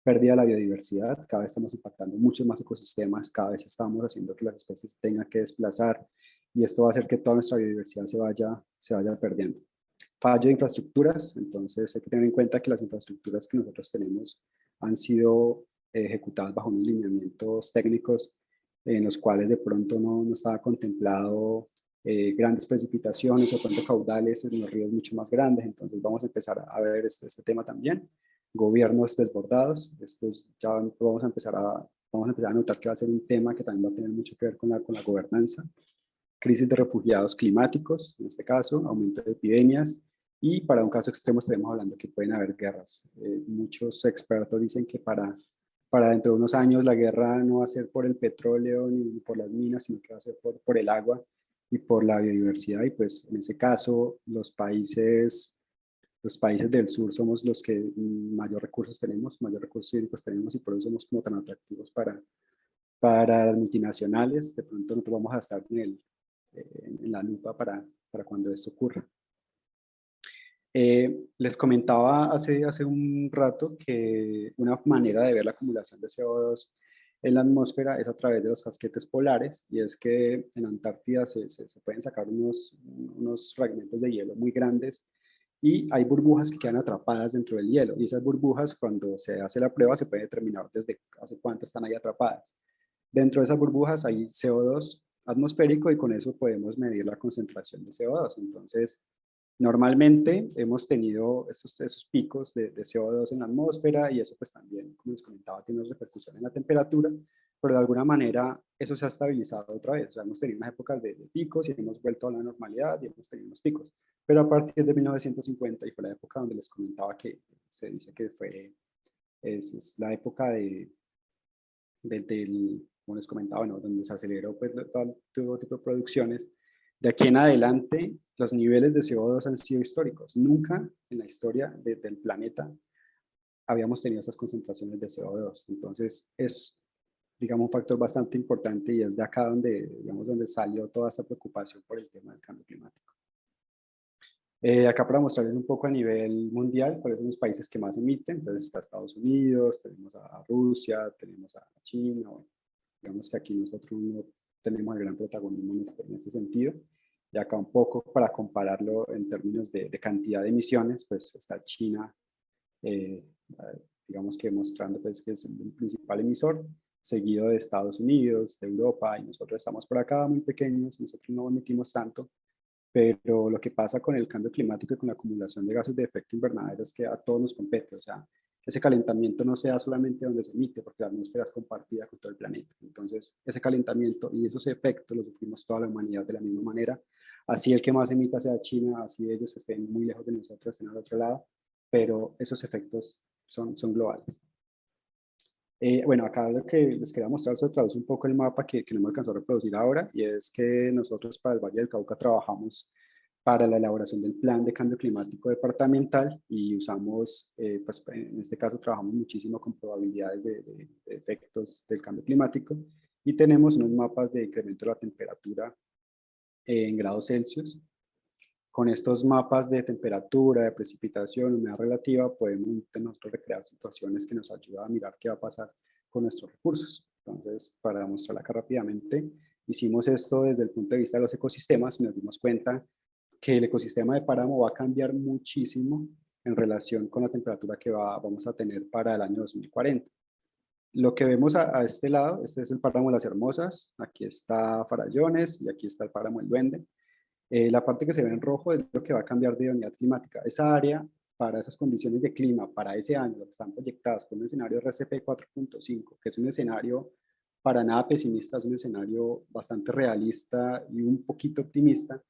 pérdida de la biodiversidad, cada vez estamos impactando muchos más ecosistemas, cada vez estamos haciendo que las especies tengan que desplazar y esto va a hacer que toda nuestra biodiversidad se vaya perdiendo. Fallo de infraestructuras, entonces hay que tener en cuenta que las infraestructuras que nosotros tenemos han sido ejecutadas bajo unos lineamientos técnicos en los cuales de pronto no estaba contemplado grandes precipitaciones o pronto caudales en los ríos mucho más grandes, entonces vamos a empezar a ver este tema también. Gobiernos desbordados, ya vamos a empezar a notar que va a ser un tema que también va a tener mucho que ver con la gobernanza. Crisis de refugiados climáticos, en este caso, aumento de epidemias, y para un caso extremo estaremos hablando que pueden haber guerras. Muchos expertos dicen que para dentro de unos años la guerra no va a ser por el petróleo ni por las minas, sino que va a ser por el agua y por la biodiversidad, y pues en ese caso los países del sur somos los que mayor recursos tenemos, mayor recursos hídricos tenemos, y por eso somos como tan atractivos para las multinacionales. De pronto nosotros vamos a estar en la lupa para cuando esto ocurra. Les comentaba hace un rato que una manera de ver la acumulación de CO2 en la atmósfera es a través de los casquetes polares, y es que en Antártida se pueden sacar unos fragmentos de hielo muy grandes y hay burbujas que quedan atrapadas dentro del hielo, y esas burbujas, cuando se hace la prueba, se puede determinar desde hace cuánto están ahí atrapadas. Dentro de esas burbujas hay CO2 atmosférico, y con eso podemos medir la concentración de CO2. Entonces, normalmente hemos tenido esos picos de CO2 en la atmósfera, y eso pues también, como les comentaba, tiene una repercusión en la temperatura, pero de alguna manera eso se ha estabilizado otra vez. O sea, hemos tenido unas épocas de picos y hemos vuelto a la normalidad y hemos tenido unos picos. Pero a partir de 1950, y fue la época donde les comentaba que se dice que es la época como les comentaba, bueno, donde se aceleró pues, todo tipo de producciones. De aquí en adelante, los niveles de CO2 han sido históricos. Nunca en la historia del planeta habíamos tenido esas concentraciones de CO2. Entonces, es, digamos, un factor bastante importante, y es de acá donde, digamos, donde salió toda esta preocupación por el tema del cambio climático. Acá para mostrarles un poco a nivel mundial cuáles son los países que más emiten. Entonces está Estados Unidos, tenemos a Rusia, tenemos a China. Bueno, digamos que aquí nosotros no tenemos el gran protagonismo en este sentido. Y acá un poco para compararlo en términos de cantidad de emisiones, pues está China, eh, digamos que mostrando pues, que es el principal emisor, seguido de Estados Unidos, de Europa, y nosotros estamos por acá muy pequeños, nosotros no emitimos tanto. Pero lo que pasa con el cambio climático y con la acumulación de gases de efecto invernadero es que a todos nos compete. O sea, que ese calentamiento no sea solamente donde se emite, porque la atmósfera es compartida con todo el planeta. Entonces, ese calentamiento y esos efectos los sufrimos toda la humanidad de la misma manera. Así el que más emita sea China, así ellos estén muy lejos de nosotros, estén al otro lado, pero esos efectos son globales. Bueno, acá lo que les quería mostrar se traduce un poco el mapa que no me alcanzó a reproducir ahora, y es que nosotros para el Valle del Cauca trabajamos para la elaboración del plan de cambio climático departamental, y usamos, pues en este caso trabajamos muchísimo con probabilidades de efectos del cambio climático, y tenemos unos mapas de incremento de la temperatura en grados Celsius. Con estos mapas de temperatura, de precipitación, humedad relativa, podemos nosotros recrear situaciones que nos ayudan a mirar qué va a pasar con nuestros recursos. Entonces, para mostrarla acá rápidamente, hicimos esto desde el punto de vista de los ecosistemas, y nos dimos cuenta que el ecosistema de páramo va a cambiar muchísimo en relación con la temperatura que vamos a tener para el año 2040. Lo que vemos a este lado, este es el páramo de las Hermosas, aquí está Farallones y aquí está el páramo del Duende. La parte que se ve en rojo es lo que va a cambiar de unidad climática. Esa área, para esas condiciones de clima, para ese año, que están proyectadas con un escenario RCP 4.5, que es un escenario para nada pesimista, es un escenario bastante realista y un poquito optimista.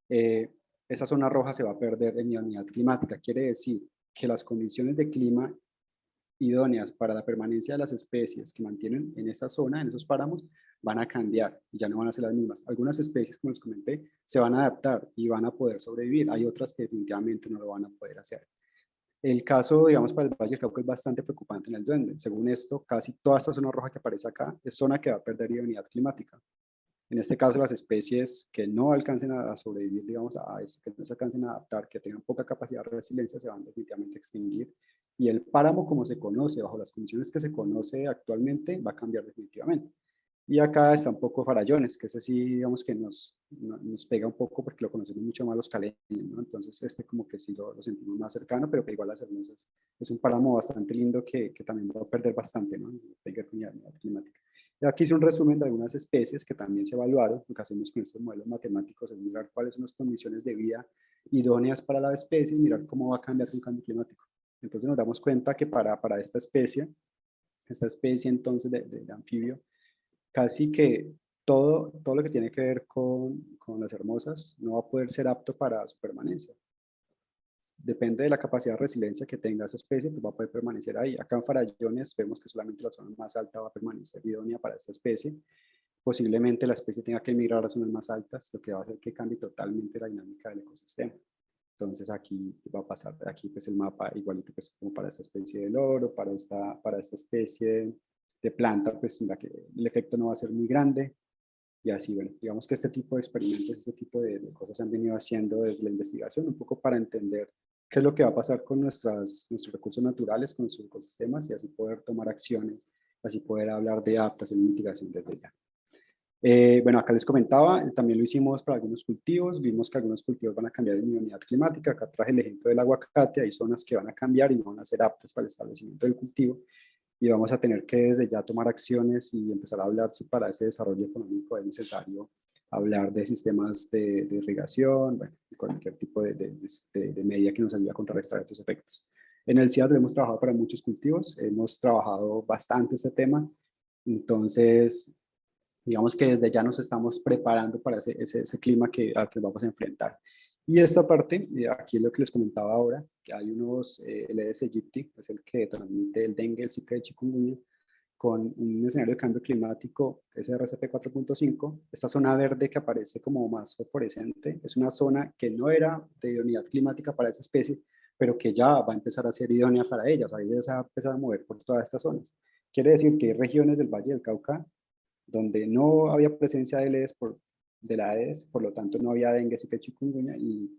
Esa zona roja se va a perder en unidad climática. Quiere decir que las condiciones de clima idóneas para la permanencia de las especies que mantienen en esa zona, en esos páramos, van a cambiar y ya no van a ser las mismas. Algunas especies, como les comenté, se van a adaptar y van a poder sobrevivir. Hay otras que definitivamente no lo van a poder hacer. El caso, digamos, para el Valle del Cauca es bastante preocupante en el Duende. Según esto, casi toda esta zona roja que aparece acá es zona que va a perder idoneidad climática. En este caso, las especies que no alcancen a sobrevivir, digamos, a eso, que no se alcancen a adaptar, que tengan poca capacidad de resiliencia, se van definitivamente a extinguir. Y el páramo, como se conoce, bajo las condiciones que se conoce actualmente, va a cambiar definitivamente. Y acá está un poco Farallones, que ese sí, digamos que nos pega un poco porque lo conocemos mucho más los caleños, ¿no? Entonces, este como que sí lo sentimos más cercano, pero que igual las Hermosas es un páramo bastante lindo que también va a perder bastante, ¿no? Pegar con la climática. Y aquí hice un resumen de algunas especies que también se evaluaron. Lo que hacemos con estos modelos matemáticos es mirar cuáles son las condiciones de vida idóneas para la especie y mirar cómo va a cambiar con el cambio climático. Entonces nos damos cuenta que para esta especie entonces de anfibio, casi que todo lo que tiene que ver con las Hermosas no va a poder ser apto para su permanencia. Depende de la capacidad de resiliencia que tenga esa especie, pues va a poder permanecer ahí. Acá en Farallones vemos que solamente la zona más alta va a permanecer idónea para esta especie. Posiblemente la especie tenga que emigrar a zonas más altas, lo que va a hacer que cambie totalmente la dinámica del ecosistema. Entonces aquí va a pasar, aquí pues el mapa igualito pues como para esta especie de loro, para esta especie de planta, pues mira que el efecto no va a ser muy grande. Y así, bueno, digamos que este tipo de experimentos, este tipo de cosas se han venido haciendo desde la investigación, un poco para entender qué es lo que va a pasar con nuestros recursos naturales, con nuestros ecosistemas, y así poder tomar acciones, así poder hablar de adaptación y mitigación desde ya. Bueno, acá les comentaba, también lo hicimos para algunos cultivos, vimos que algunos cultivos van a cambiar en unidad climática, acá traje el ejemplo del aguacate, hay zonas que van a cambiar y no van a ser aptas para el establecimiento del cultivo, y vamos a tener que desde ya tomar acciones y empezar a hablar si para ese desarrollo económico es necesario hablar de sistemas de irrigación, bueno, cualquier tipo de medida que nos ayude a contrarrestar estos efectos. En el CIAD hemos trabajado para muchos cultivos, hemos trabajado bastante ese tema, entonces digamos que desde ya nos estamos preparando para ese clima al que vamos a enfrentar. Y esta parte, aquí es lo que les comentaba ahora, que hay unos, el Aedes aegypti, es el que transmite el dengue, el zika y el chikungunya, con un escenario de cambio climático, que es RCP 4.5. Esta zona verde que aparece como más fosforescente es una zona que no era de idoneidad climática para esa especie, pero que ya va a empezar a ser idónea para ella, o sea, ella se va a empezar a mover por todas estas zonas. Quiere decir que hay regiones del Valle del Cauca donde no había presencia de la Aedes, por lo tanto no había dengue, zika y chikungunya, y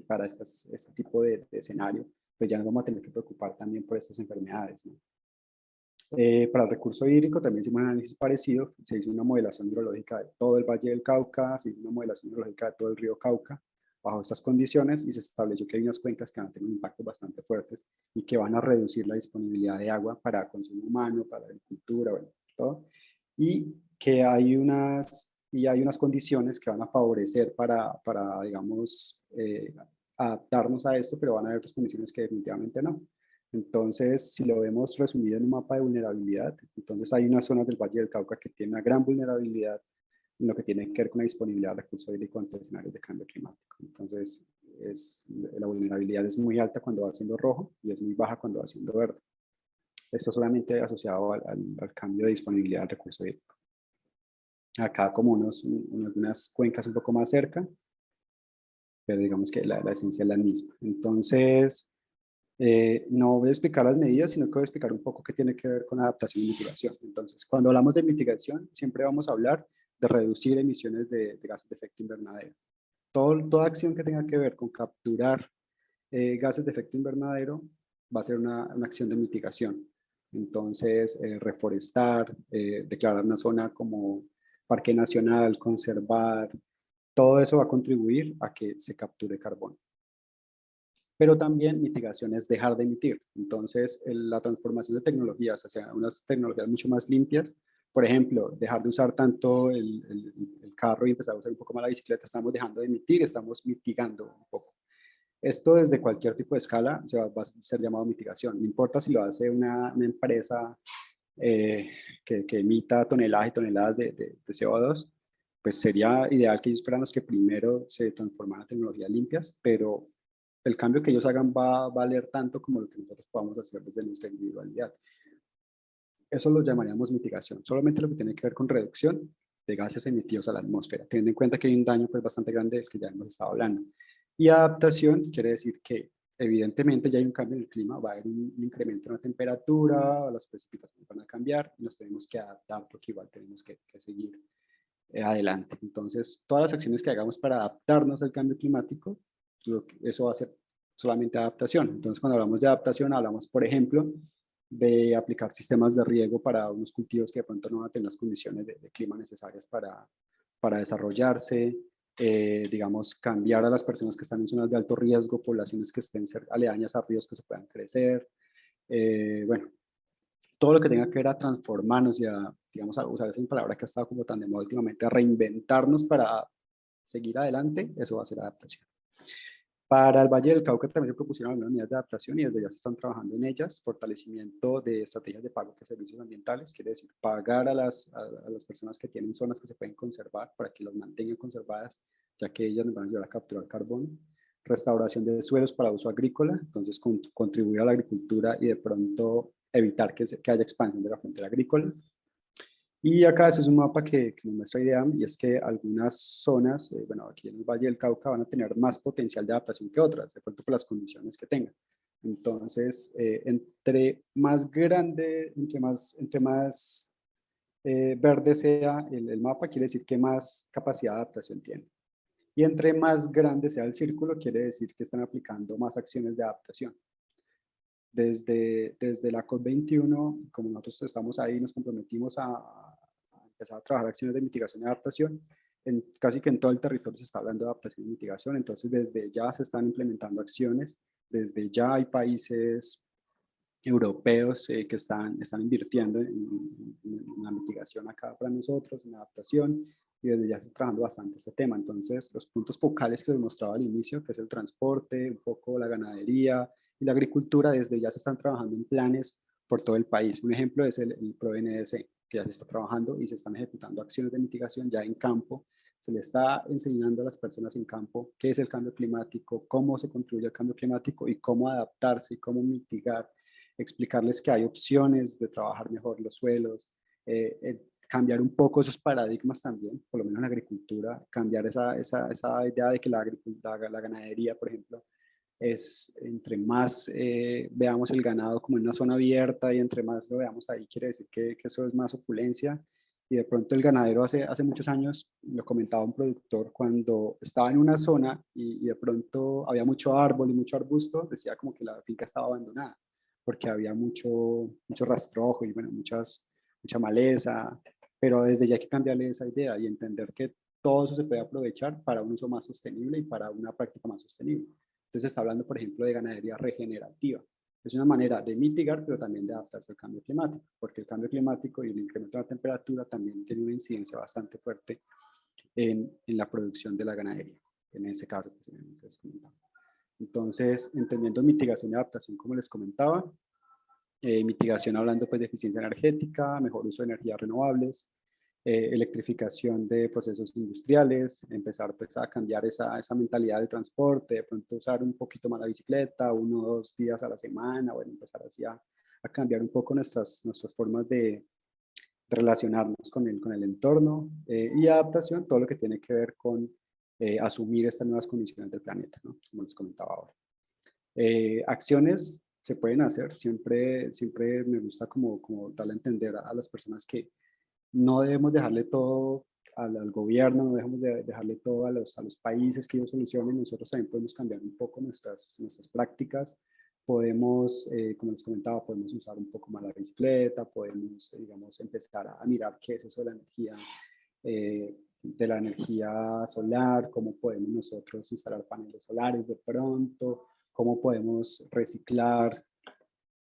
para este tipo de escenario, pues ya nos vamos a tener que preocupar también por estas enfermedades, ¿no? Para el recurso hídrico también hicimos un análisis parecido, se hizo una modelación hidrológica de todo el Valle del Cauca, se hizo una modelación hidrológica de todo el río Cauca, bajo estas condiciones, y se estableció que hay unas cuencas que van a tener un impacto bastante fuertes y que van a reducir la disponibilidad de agua para consumo humano, para agricultura, bueno, todo, y que hay unas condiciones que van a favorecer para digamos, adaptarnos a esto, pero van a haber otras condiciones que definitivamente no. Entonces, si lo vemos resumido en un mapa de vulnerabilidad, entonces hay unas zonas del Valle del Cauca que tienen una gran vulnerabilidad en lo que tiene que ver con la disponibilidad de recursos hídricos ante escenarios de cambio climático. Entonces, la vulnerabilidad es muy alta cuando va siendo rojo y es muy baja cuando va siendo verde. Esto solamente asociado al cambio de disponibilidad del recurso hídrico. Acá como unas cuencas un poco más cerca, pero digamos que la esencia es la misma. Entonces, no voy a explicar las medidas, sino que voy a explicar un poco qué tiene que ver con adaptación y mitigación. Entonces, cuando hablamos de mitigación, siempre vamos a hablar de reducir emisiones de gases de efecto invernadero. Toda acción que tenga que ver con capturar gases de efecto invernadero va a ser una acción de mitigación. Entonces, reforestar, declarar una zona como parque nacional, conservar, todo eso va a contribuir a que se capture carbono. Pero también mitigación es dejar de emitir. Entonces, la transformación de tecnologías hacia unas tecnologías mucho más limpias, por ejemplo, dejar de usar tanto el carro y empezar a usar un poco más la bicicleta, estamos dejando de emitir, estamos mitigando un poco. Esto desde cualquier tipo de escala va a ser llamado mitigación. No importa si lo hace una empresa que emita toneladas y toneladas de CO2, pues sería ideal que ellos fueran los que primero se transformaran a tecnologías limpias, pero el cambio que ellos hagan va a valer tanto como lo que nosotros podamos hacer desde nuestra individualidad. Eso lo llamaríamos mitigación, solamente lo que tiene que ver con reducción de gases emitidos a la atmósfera, teniendo en cuenta que hay un daño pues, bastante grande del que ya hemos estado hablando. Y adaptación quiere decir que evidentemente ya hay un cambio en el clima, va a haber un incremento en la temperatura, las precipitaciones van a cambiar y nos tenemos que adaptar porque igual tenemos que seguir adelante. Entonces, todas las acciones que hagamos para adaptarnos al cambio climático, eso va a ser solamente adaptación. Entonces, cuando hablamos de adaptación, hablamos, por ejemplo, de aplicar sistemas de riego para unos cultivos que de pronto no van a tener las condiciones de clima necesarias para desarrollarse, digamos, cambiar a las personas que están en zonas de alto riesgo, poblaciones que estén aledañas a ríos que se puedan crecer, bueno, todo lo que tenga que ver a transformarnos y a, digamos, a usar esa palabra que ha estado como tan de moda últimamente, a reinventarnos para seguir adelante, eso va a ser adaptación. Para el Valle del Cauca también se propusieron algunas medidas de adaptación y desde ya se están trabajando en ellas. Fortalecimiento de estrategias de pago de servicios ambientales, quiere decir pagar a las personas que tienen zonas que se pueden conservar para que las mantengan conservadas, ya que ellas nos van a ayudar a capturar carbono. Restauración de suelos para uso agrícola, entonces contribuir a la agricultura y de pronto evitar que haya expansión de la frontera agrícola. Y acá este es un mapa que nos muestra idea, y es que algunas zonas, bueno, aquí en el Valle del Cauca van a tener más potencial de adaptación que otras, de pronto por las condiciones que tengan. Entonces, entre más grande, entre más verde sea el mapa, quiere decir que más capacidad de adaptación tiene. Y entre más grande sea el círculo, quiere decir que están aplicando más acciones de adaptación. Desde la COP21, como nosotros estamos ahí, nos comprometimos a empezar a trabajar acciones de mitigación y adaptación. Casi que en todo el territorio se está hablando de adaptación y mitigación, entonces desde ya se están implementando acciones, desde ya hay países europeos que están invirtiendo en la mitigación acá para nosotros, en la adaptación, y desde ya se está trabajando bastante este tema. Entonces, los puntos focales que les mostraba al inicio, que es el transporte, un poco la ganadería y la agricultura, desde ya se están trabajando en planes por todo el país. Un ejemplo es el ProNDC, que ya se está trabajando y se están ejecutando acciones de mitigación ya en campo. Se le está enseñando a las personas en campo qué es el cambio climático, cómo se contribuye al cambio climático y cómo adaptarse y cómo mitigar, explicarles que hay opciones de trabajar mejor los suelos, cambiar un poco esos paradigmas también, por lo menos en la agricultura, cambiar esa idea de que la ganadería, por ejemplo, es entre más veamos el ganado como en una zona abierta y entre más lo veamos ahí, quiere decir que eso es más opulencia. Y de pronto el ganadero hace muchos años, lo comentaba un productor, cuando estaba en una zona y de pronto había mucho árbol y mucho arbusto, decía como que la finca estaba abandonada, porque había mucho rastrojo y bueno, mucha maleza, pero desde ya hay que cambiarle esa idea y entender que todo eso se puede aprovechar para un uso más sostenible y para una práctica más sostenible. Entonces se está hablando, por ejemplo, de ganadería regenerativa. Es una manera de mitigar, pero también de adaptarse al cambio climático, porque el cambio climático y el incremento de la temperatura también tiene una incidencia bastante fuerte en la producción de la ganadería, en ese caso que les comentaba. Entonces, entendiendo mitigación y adaptación, como les comentaba, mitigación hablando pues de eficiencia energética, mejor uso de energías renovables, electrificación de procesos industriales, empezar pues a cambiar esa mentalidad de transporte, de pronto usar un poquito más la bicicleta, 1 o 2 días a la semana, bueno, empezar así a cambiar un poco nuestras formas de relacionarnos con el entorno, y adaptación, todo lo que tiene que ver con asumir estas nuevas condiciones del planeta, ¿no? Como les comentaba ahora. Acciones se pueden hacer, siempre me gusta como darle a entender a las personas que no debemos dejarle todo al gobierno, no debemos dejarle todo a los países que ellos solucionen. Nosotros también podemos cambiar un poco nuestras prácticas. Podemos, como les comentaba, podemos usar un poco más la bicicleta, podemos, digamos, empezar a mirar qué es eso de la energía solar, cómo podemos nosotros instalar paneles solares de pronto, cómo podemos reciclar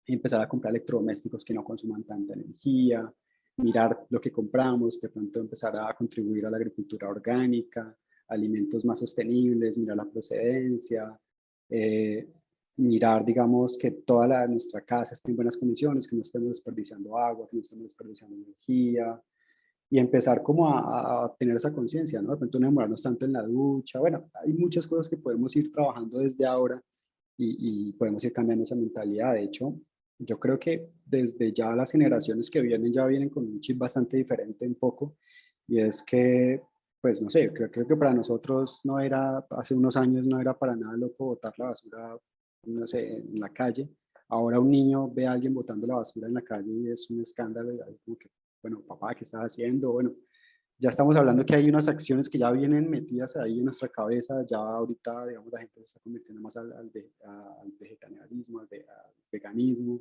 y empezar a comprar electrodomésticos que no consuman tanta energía, mirar lo que compramos, de pronto empezar a contribuir a la agricultura orgánica, alimentos más sostenibles, mirar la procedencia, mirar, digamos, que toda nuestra casa esté en buenas condiciones, que no estemos desperdiciando agua, que no estemos desperdiciando energía, y empezar como a tener esa conciencia, ¿no? De pronto no demorarnos tanto en la ducha. Bueno, hay muchas cosas que podemos ir trabajando desde ahora y podemos ir cambiando esa mentalidad. De hecho, yo creo que desde ya las generaciones que vienen ya vienen con un chip bastante diferente un poco, y es que, pues no sé, creo que para nosotros no era, hace unos años no era para nada loco botar la basura, no sé, en la calle. Ahora un niño ve a alguien botando la basura en la calle y es un escándalo, como que, bueno, papá, ¿qué estás haciendo? Bueno, ya estamos hablando que hay unas acciones que ya vienen metidas ahí en nuestra cabeza, ya ahorita, digamos, la gente se está convirtiendo más al vegetarianismo, al veganismo,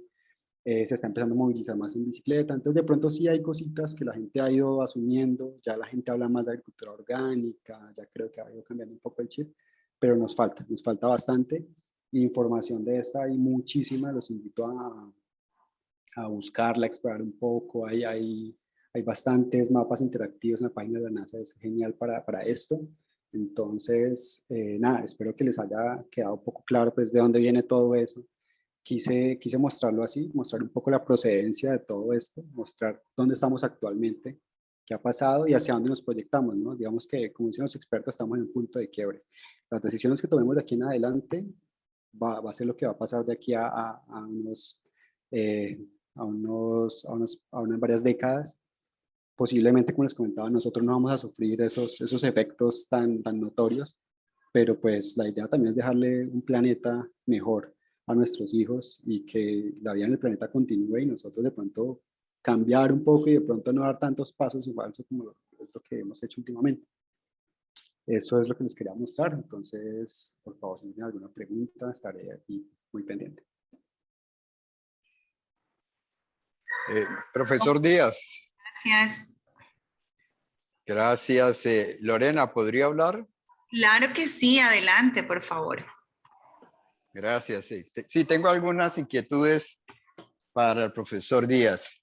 se está empezando a movilizar más en bicicleta, entonces de pronto sí hay cositas que la gente ha ido asumiendo, ya la gente habla más de agricultura orgánica, ya creo que ha ido cambiando un poco el chip, pero nos falta bastante información de esta, hay muchísima, los invito a buscarla, a explorar un poco, hay bastantes mapas interactivos en la página de la NASA, es genial para esto. Entonces, nada, espero que les haya quedado un poco claro pues de dónde viene todo eso. Quise mostrarlo así, mostrar un poco la procedencia de todo esto, mostrar dónde estamos actualmente, qué ha pasado y hacia dónde nos proyectamos, ¿no? Digamos que, como dicen los expertos, estamos en un punto de quiebre. Las decisiones que tomemos de aquí en adelante va a ser lo que va a pasar de aquí a unos, a unas varias décadas. Posiblemente, como les comentaba, nosotros no vamos a sufrir esos efectos tan notorios, pero pues la idea también es dejarle un planeta mejor a nuestros hijos y que la vida en el planeta continúe y nosotros de pronto cambiar un poco y de pronto no dar tantos pasos en falso como lo que hemos hecho últimamente. eso es lo que les quería mostrar. Entonces, por favor, si tienen alguna pregunta, estaré aquí muy pendiente. Profesor Díaz. Gracias. Gracias. Lorena, ¿podría hablar? Claro que sí, adelante, por favor. Gracias. Sí, tengo algunas inquietudes para el profesor Díaz.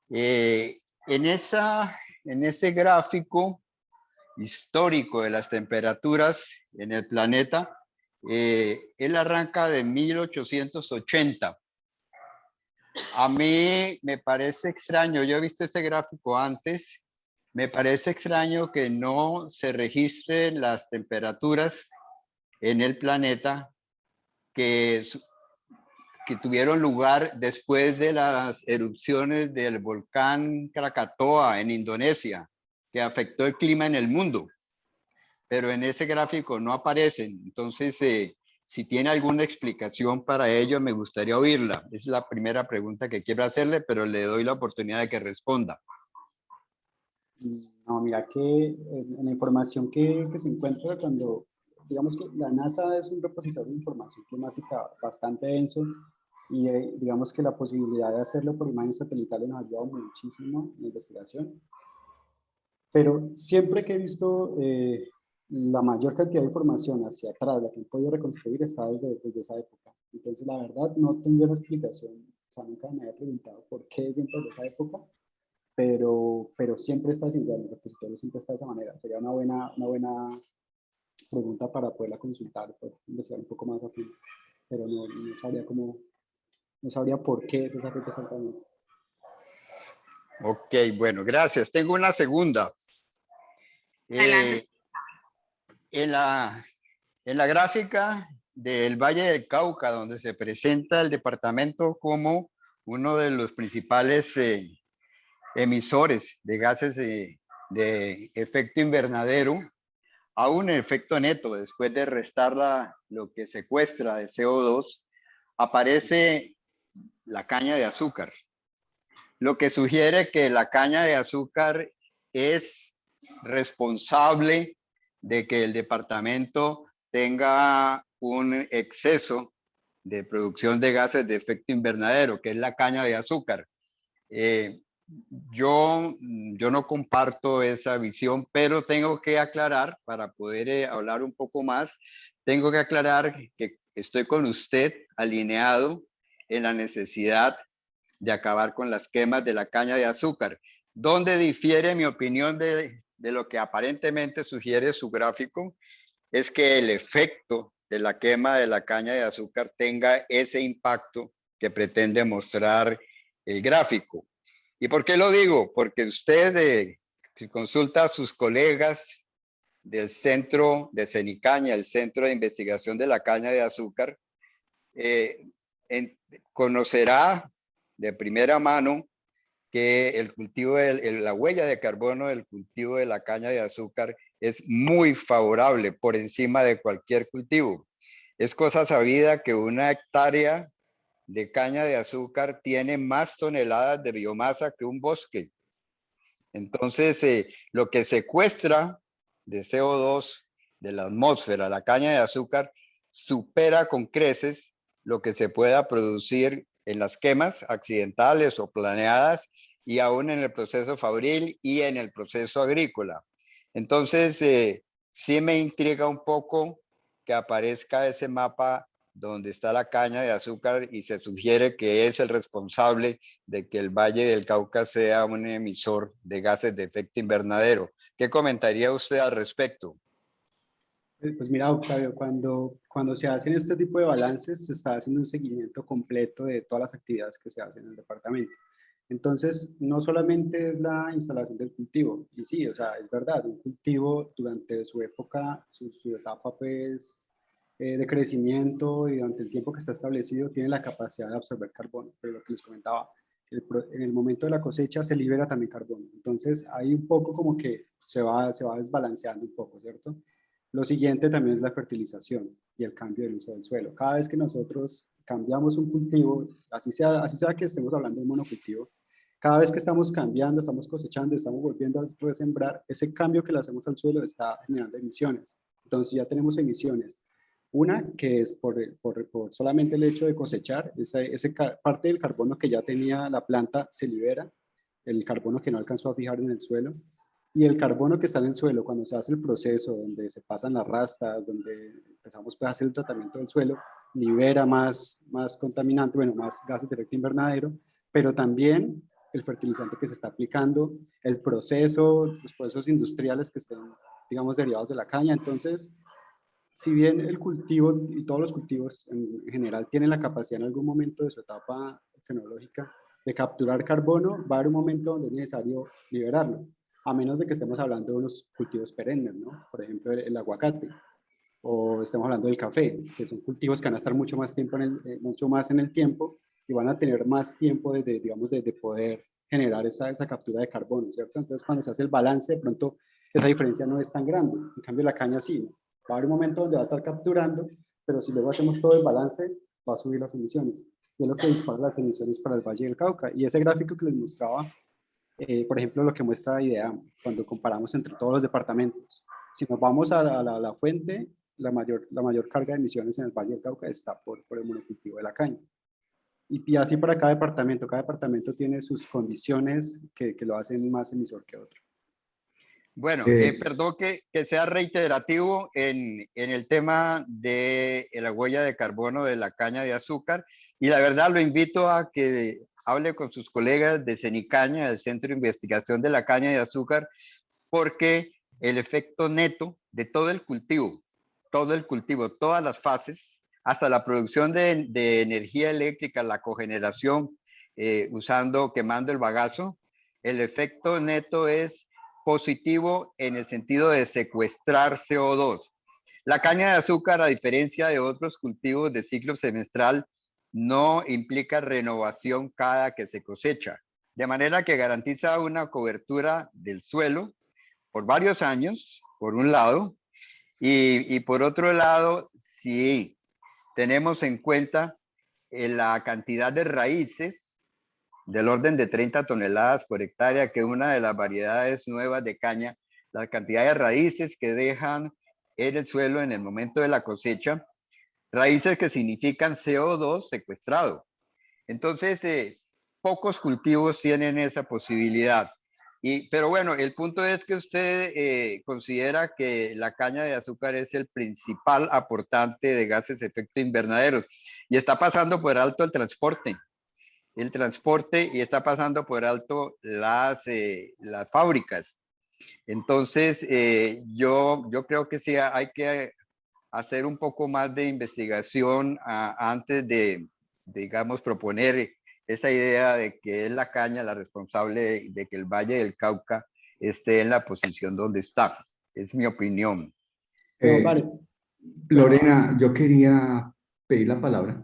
En ese gráfico histórico de las temperaturas en el planeta, él arranca de 1880. A mí me parece extraño, yo he visto ese gráfico antes, me parece extraño que no se registren las temperaturas en el planeta que tuvieron lugar después de las erupciones del volcán Krakatoa en Indonesia, que afectó el clima en el mundo. Pero en ese gráfico no aparecen. Entonces, si tiene alguna explicación para ello, me gustaría oírla. Es la primera pregunta que quiero hacerle, pero le doy la oportunidad de que responda. No, mira que en la información que se encuentra cuando, digamos que la NASA es un repositorio de información climática bastante denso y digamos que la posibilidad de hacerlo por imágenes satelitales nos ha ayudado muchísimo en la investigación. Pero siempre que he visto la mayor cantidad de información hacia atrás, la que he podido reconstruir, está desde esa época. Entonces, la verdad, no tendría una explicación. O sea, nunca me había preguntado por qué siempre desde esa época, pero siempre está así, el repositorio siempre está de esa manera. Sería una buena pregunta para poderla consultar, poder investigar un poco más a fondo. Pero no sabría cómo, no sabría por qué es esa fecha exactamente. Ok, bueno, gracias. Tengo una segunda. Adelante. En la gráfica del Valle del Cauca, donde se presenta el departamento como uno de los principales emisores de gases de efecto invernadero, a un efecto neto, después de restar lo que secuestra de CO2, aparece la caña de azúcar, lo que sugiere que la caña de azúcar es responsable de que el departamento tenga un exceso de producción de gases de efecto invernadero, que es la caña de azúcar. Yo no comparto esa visión, pero tengo que aclarar, para poder hablar un poco más, tengo que aclarar que estoy con usted alineado en la necesidad de acabar con las quemas de la caña de azúcar. Donde difiere mi opinión de lo que aparentemente sugiere su gráfico es que el efecto de la quema de la caña de azúcar tenga ese impacto que pretende mostrar el gráfico. ¿Y por qué lo digo? Porque usted, si consulta a sus colegas del centro de Cenicaña, el Centro de Investigación de la Caña de Azúcar, conocerá de primera mano que el cultivo la huella de carbono del cultivo de la caña de azúcar es muy favorable por encima de cualquier cultivo. Es cosa sabida que una hectárea de caña de azúcar tiene más toneladas de biomasa que un bosque. Entonces, lo que secuestra de CO2 de la atmósfera, la caña de azúcar, supera con creces lo que se pueda producir en las quemas accidentales o planeadas y aún en el proceso fabril y en el proceso agrícola. Entonces, sí me intriga un poco que aparezca ese mapa donde está la caña de azúcar y se sugiere que es el responsable de que el Valle del Cauca sea un emisor de gases de efecto invernadero. ¿Qué comentaría usted al respecto? Pues mira, Octavio, cuando se hacen este tipo de balances, se está haciendo un seguimiento completo de todas las actividades que se hacen en el departamento. Entonces, no solamente es la instalación del cultivo, y sí, o sea, es verdad, un cultivo durante su época, su etapa pues, de crecimiento y durante el tiempo que está establecido, tiene la capacidad de absorber carbono, pero lo que les comentaba, en el momento de la cosecha se libera también carbono. Entonces, hay un poco como que se va desbalanceando un poco, ¿cierto? Lo siguiente también es la fertilización y el cambio del uso del suelo. Cada vez que nosotros cambiamos un cultivo, así sea que estemos hablando de un monocultivo, Cada vez que estamos cambiando, estamos cosechando, estamos volviendo a resembrar, ese cambio que le hacemos al suelo está generando emisiones. Entonces ya tenemos emisiones. Una que es por solamente el hecho de cosechar, parte del carbono que ya tenía la planta se libera, el carbono que no alcanzó a fijar en el suelo, y el carbono que está en el suelo cuando se hace el proceso, donde se pasan las rastas, donde empezamos a hacer el tratamiento del suelo, libera más contaminante, bueno, más gases de efecto invernadero, pero también el fertilizante que se está aplicando, el proceso, los procesos industriales que estén, digamos, derivados de la caña. Entonces, si bien el cultivo y todos los cultivos en general tienen la capacidad en algún momento de su etapa fenológica de capturar carbono, va a haber un momento donde es necesario liberarlo, a menos de que estemos hablando de unos cultivos perennes, ¿no? Por ejemplo, el aguacate, o estamos hablando del café, que son cultivos que van a estar mucho más tiempo mucho más en el tiempo y van a tener más tiempo digamos, de poder generar esa captura de carbono, ¿cierto? Entonces, cuando se hace el balance, de pronto esa diferencia no es tan grande. En cambio, la caña sí, ¿no? Va a haber un momento donde va a estar capturando, pero si luego hacemos todo el balance, va a subir las emisiones. Y es lo que dispara las emisiones para el Valle del Cauca. Y ese gráfico que les mostraba, por ejemplo, lo que muestra la idea cuando comparamos entre todos los departamentos. Si nos vamos a la fuente, la mayor carga de emisiones en el Valle del Cauca está por el monocultivo de la caña. Y así para cada departamento tiene sus condiciones que lo hacen más emisor que otro. Bueno, perdón que sea reiterativo en el tema de la huella de carbono de la caña de azúcar, y la verdad lo invito a que hable con sus colegas de CENICAña, del Centro de Investigación de la Caña de Azúcar, porque el efecto neto de todo el cultivo, todas las fases, hasta la producción de energía eléctrica, la cogeneración, quemando el bagazo, el efecto neto es positivo en el sentido de secuestrar CO2. La caña de azúcar, a diferencia de otros cultivos de ciclo semestral, no implica renovación cada que se cosecha, de manera que garantiza una cobertura del suelo por varios años, por un lado, y por otro lado, si tenemos en cuenta la cantidad de raíces del orden de 30 toneladas por hectárea, que es una de las variedades nuevas de caña, la cantidad de raíces que dejan en el suelo en el momento de la cosecha, raíces que significan CO2 secuestrado. Entonces, pocos cultivos tienen esa posibilidad. Pero bueno, el punto es que usted considera que la caña de azúcar es el principal aportante de gases de efecto invernadero y está pasando por alto el transporte y está pasando por alto las fábricas. Entonces, yo creo que sí hay que hacer un poco más de investigación antes de, digamos, proponer esa idea de que es la caña la responsable de que el Valle del Cauca esté en la posición donde está. Es mi opinión. Vale. Lorena, yo quería pedir la palabra.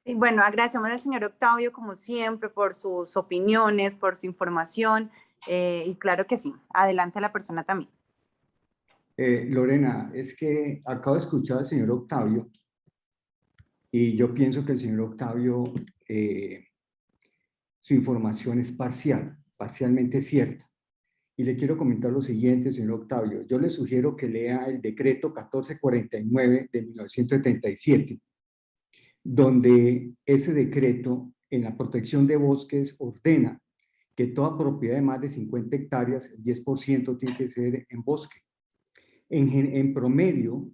Y bueno, agradecemos al señor Octavio, como siempre, por sus opiniones, por su información. Y claro que sí, adelante a la persona también. Lorena, es que acabo de escuchar al señor Octavio y yo pienso que el señor Octavio, su información es parcialmente cierta. Y le quiero comentar lo siguiente, señor Octavio. Yo le sugiero que lea el decreto 1449 de 1977, donde ese decreto en la protección de bosques ordena que toda propiedad de más de 50 hectáreas, el 10% tiene que ser en bosque. En promedio,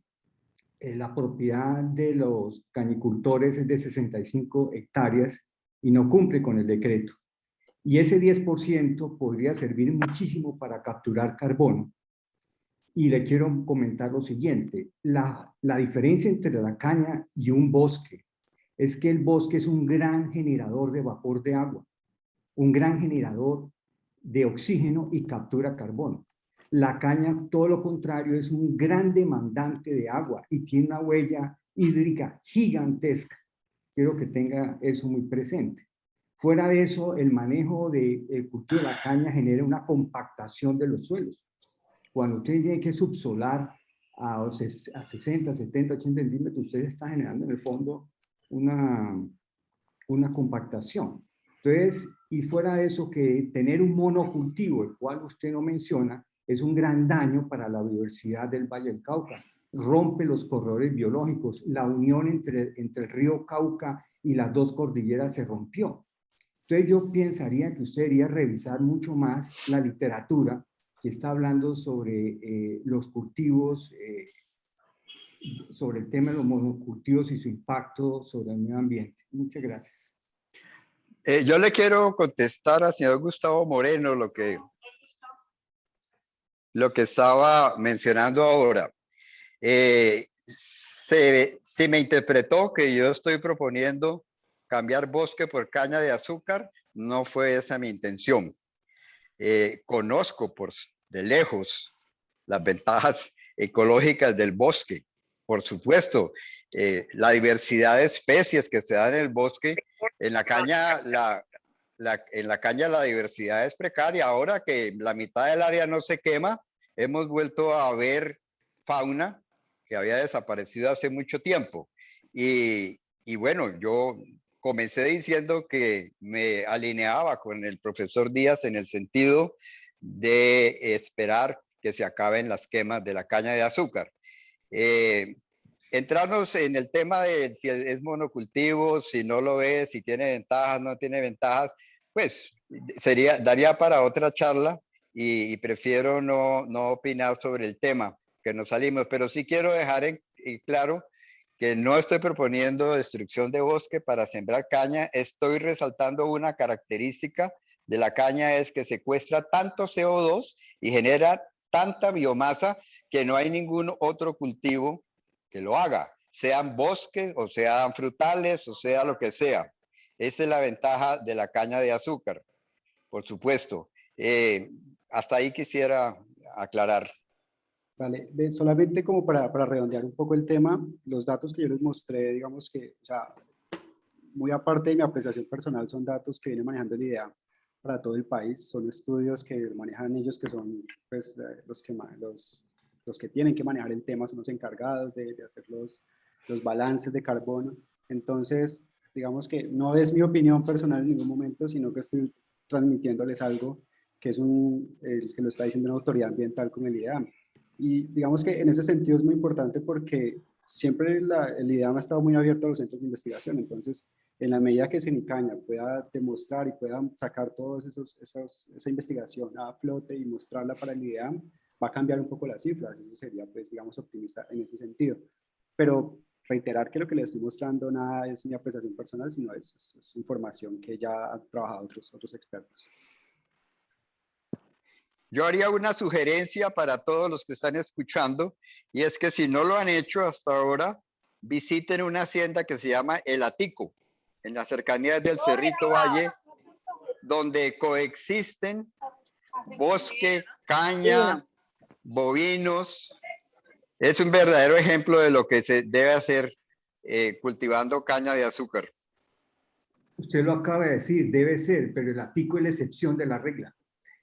la propiedad de los cañicultores es de 65 hectáreas y no cumple con el decreto. Y ese 10% podría servir muchísimo para capturar carbono. Y le quiero comentar lo siguiente, la diferencia entre la caña y un bosque es que el bosque es un gran generador de vapor de agua, un gran generador de oxígeno y captura carbono. La caña, todo lo contrario, es un gran demandante de agua y tiene una huella hídrica gigantesca. Quiero que tenga eso muy presente. Fuera de eso, el manejo del cultivo de la caña genera una compactación de los suelos. Cuando usted tiene que subsolar a 60, 70, 80 centímetros, usted está generando en el fondo una compactación. Entonces, y fuera de eso, que tener un monocultivo, el cual usted no menciona, es un gran daño para la biodiversidad del Valle del Cauca. Rompe los corredores biológicos. La unión entre el río Cauca y las dos cordilleras se rompió. Entonces yo pensaría que usted debería revisar mucho más la literatura que está hablando sobre los cultivos, sobre el tema de los monocultivos y su impacto sobre el medio ambiente. Muchas gracias. Yo le quiero contestar al señor Gustavo Moreno lo que estaba mencionando ahora. Se me interpretó que yo estoy proponiendo cambiar bosque por caña de azúcar. No fue esa mi intención. Conozco de lejos las ventajas ecológicas del bosque. Por supuesto, la diversidad de especies que se da en el bosque, en la caña, en la caña la diversidad es precaria. Ahora que la mitad del área no se quema, hemos vuelto a ver fauna que había desaparecido hace mucho tiempo. Y bueno, yo comencé diciendo que me alineaba con el profesor Díaz en el sentido de esperar que se acaben las quemas de la caña de azúcar. Entrarnos en el tema de si es monocultivo, si no lo es, si tiene ventajas, no tiene ventajas, pues daría para otra charla y prefiero no opinar sobre el tema, que nos salimos, pero sí quiero dejar claro que no estoy proponiendo destrucción de bosque para sembrar caña. Estoy resaltando una característica de la caña, es que secuestra tanto CO2 y genera tanta biomasa que no hay ningún otro cultivo que lo haga, sean bosques o sean frutales o sea lo que sea. Esa es la ventaja de la caña de azúcar, por supuesto. Hasta ahí quisiera aclarar. Vale, solamente como para redondear un poco el tema, los datos que yo les mostré, digamos que, o sea, muy aparte de mi apreciación personal, son datos que viene manejando el IDEA para todo el país, son estudios que manejan ellos, que son pues, los que tienen que manejar el tema, son los encargados de hacer los balances de carbono. Entonces, digamos que no es mi opinión personal en ningún momento, sino que estoy transmitiéndoles algo que es que lo está diciendo una autoridad ambiental como el IDEA. Y digamos que en ese sentido es muy importante porque siempre el IDEAM ha estado muy abierto a los centros de investigación. Entonces, en la medida que Senicaña pueda demostrar y pueda sacar toda esa investigación a flote y mostrarla para el IDEAM, va a cambiar un poco las cifras. Eso sería, pues, digamos, optimista en ese sentido. Pero reiterar que lo que les estoy mostrando nada es mi apreciación personal, sino es información que ya han trabajado otros expertos. Yo haría una sugerencia para todos los que están escuchando, y es que si no lo han hecho hasta ahora, visiten una hacienda que se llama El Atico, en las cercanías del Cerrito Valle, donde coexisten bosque, caña, bovinos. Es un verdadero ejemplo de lo que se debe hacer cultivando caña de azúcar. Usted lo acaba de decir, debe ser, pero el Atico es la excepción de la regla.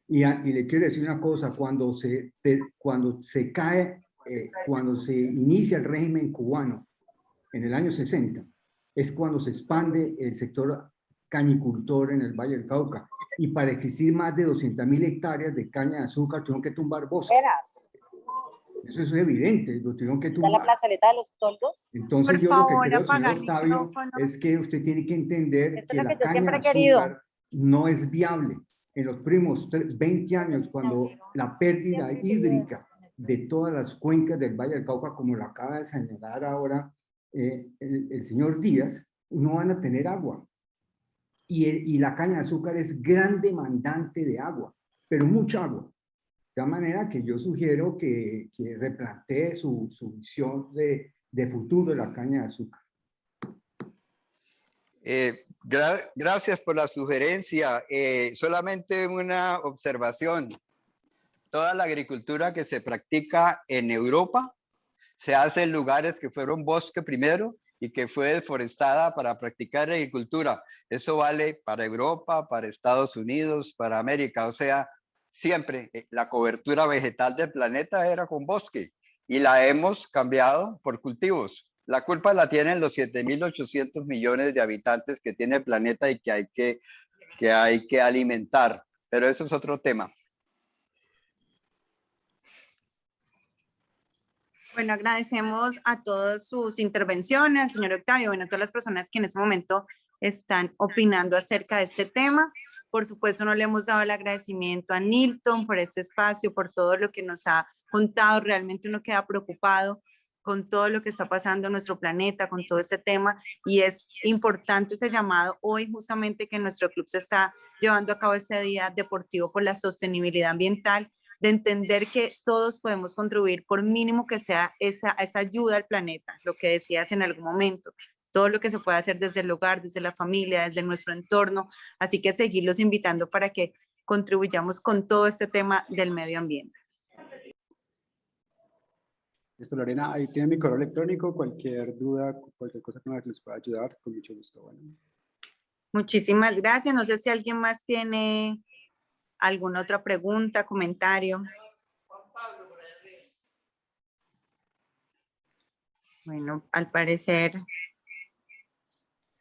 Y le quiero decir una cosa, cuando se inicia el régimen cubano en el año 60, es cuando se expande el sector cañicultor en el Valle del Cauca. Y para existir más de 200.000 hectáreas de caña de azúcar, tuvieron que tumbar bosque. Eso es evidente, lo tuvieron que tumbar. ¿La plazoleta de los toldos? Entonces, yo lo que creo, señor Octavio, es que usted tiene que entender que la caña de azúcar no es viable. En los próximos 20 años, cuando la pérdida hídrica de todas las cuencas del Valle del Cauca, como lo acaba de señalar ahora el señor Díaz, no van a tener agua. Y la caña de azúcar es gran demandante de agua, pero mucha agua. De tal manera que yo sugiero que replantee su visión de futuro de la caña de azúcar. Gracias por la sugerencia. Solamente una observación. Toda la agricultura que se practica en Europa se hace en lugares que fueron bosque primero y que fue deforestada para practicar agricultura. Eso vale para Europa, para Estados Unidos, para América. O sea, siempre la cobertura vegetal del planeta era con bosque y la hemos cambiado por cultivos. La culpa la tienen los 7.800 millones de habitantes que tiene el planeta y que hay que que hay que alimentar, pero eso es otro tema. Bueno, agradecemos a todas sus intervenciones, al señor Octavio, bueno, a todas las personas que en este momento están opinando acerca de este tema. Por supuesto, no le hemos dado el agradecimiento a Nilton por este espacio, por todo lo que nos ha contado. Realmente uno queda preocupado con todo lo que está pasando en nuestro planeta, con todo este tema, y es importante ese llamado hoy justamente que nuestro club se está llevando a cabo este día deportivo por la sostenibilidad ambiental, de entender que todos podemos contribuir, por mínimo que sea esa ayuda al planeta, lo que decías en algún momento, todo lo que se puede hacer desde el hogar, desde la familia, desde nuestro entorno, así que seguirlos invitando para que contribuyamos con todo este tema del medio ambiente. Listo, Lorena, ahí tiene mi correo electrónico, cualquier duda, cualquier cosa con la que les pueda ayudar, con mucho gusto. Bueno. Muchísimas gracias, no sé si alguien más tiene alguna otra pregunta, comentario. Bueno, al parecer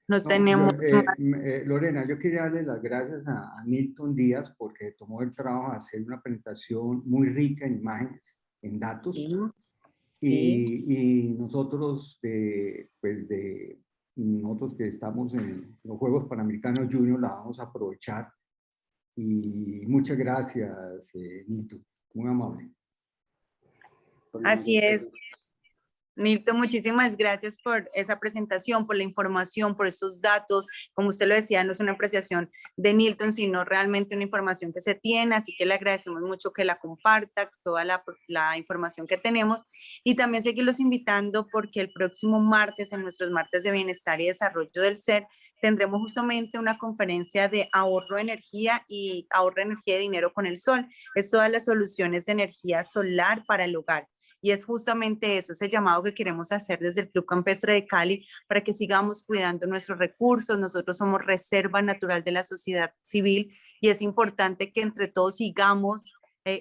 no tenemos... Lorena, yo quería darle las gracias a Nilton Díaz porque tomó el trabajo de hacer una presentación muy rica en imágenes, en datos. Sí, y nosotros, nosotros que estamos en los Juegos Panamericanos Junior, la vamos a aprovechar. Y muchas gracias, Nilton, muy amable. así es. Nilton, muchísimas gracias por esa presentación, por la información, por esos datos. Como usted lo decía, no es una apreciación de Nilton, sino realmente una información que se tiene, así que le agradecemos mucho que la comparta, toda la información que tenemos, y también seguirlos invitando porque el próximo martes, en nuestros martes de bienestar y desarrollo del ser, tendremos justamente una conferencia de ahorro de energía y ahorro de energía y dinero con el sol. Es todas las soluciones de energía solar para el hogar. Y es justamente eso, ese llamado que queremos hacer desde el Club Campestre de Cali para que sigamos cuidando nuestros recursos. Nosotros somos reserva natural de la sociedad civil y es importante que entre todos sigamos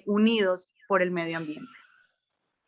unidos por el medio ambiente.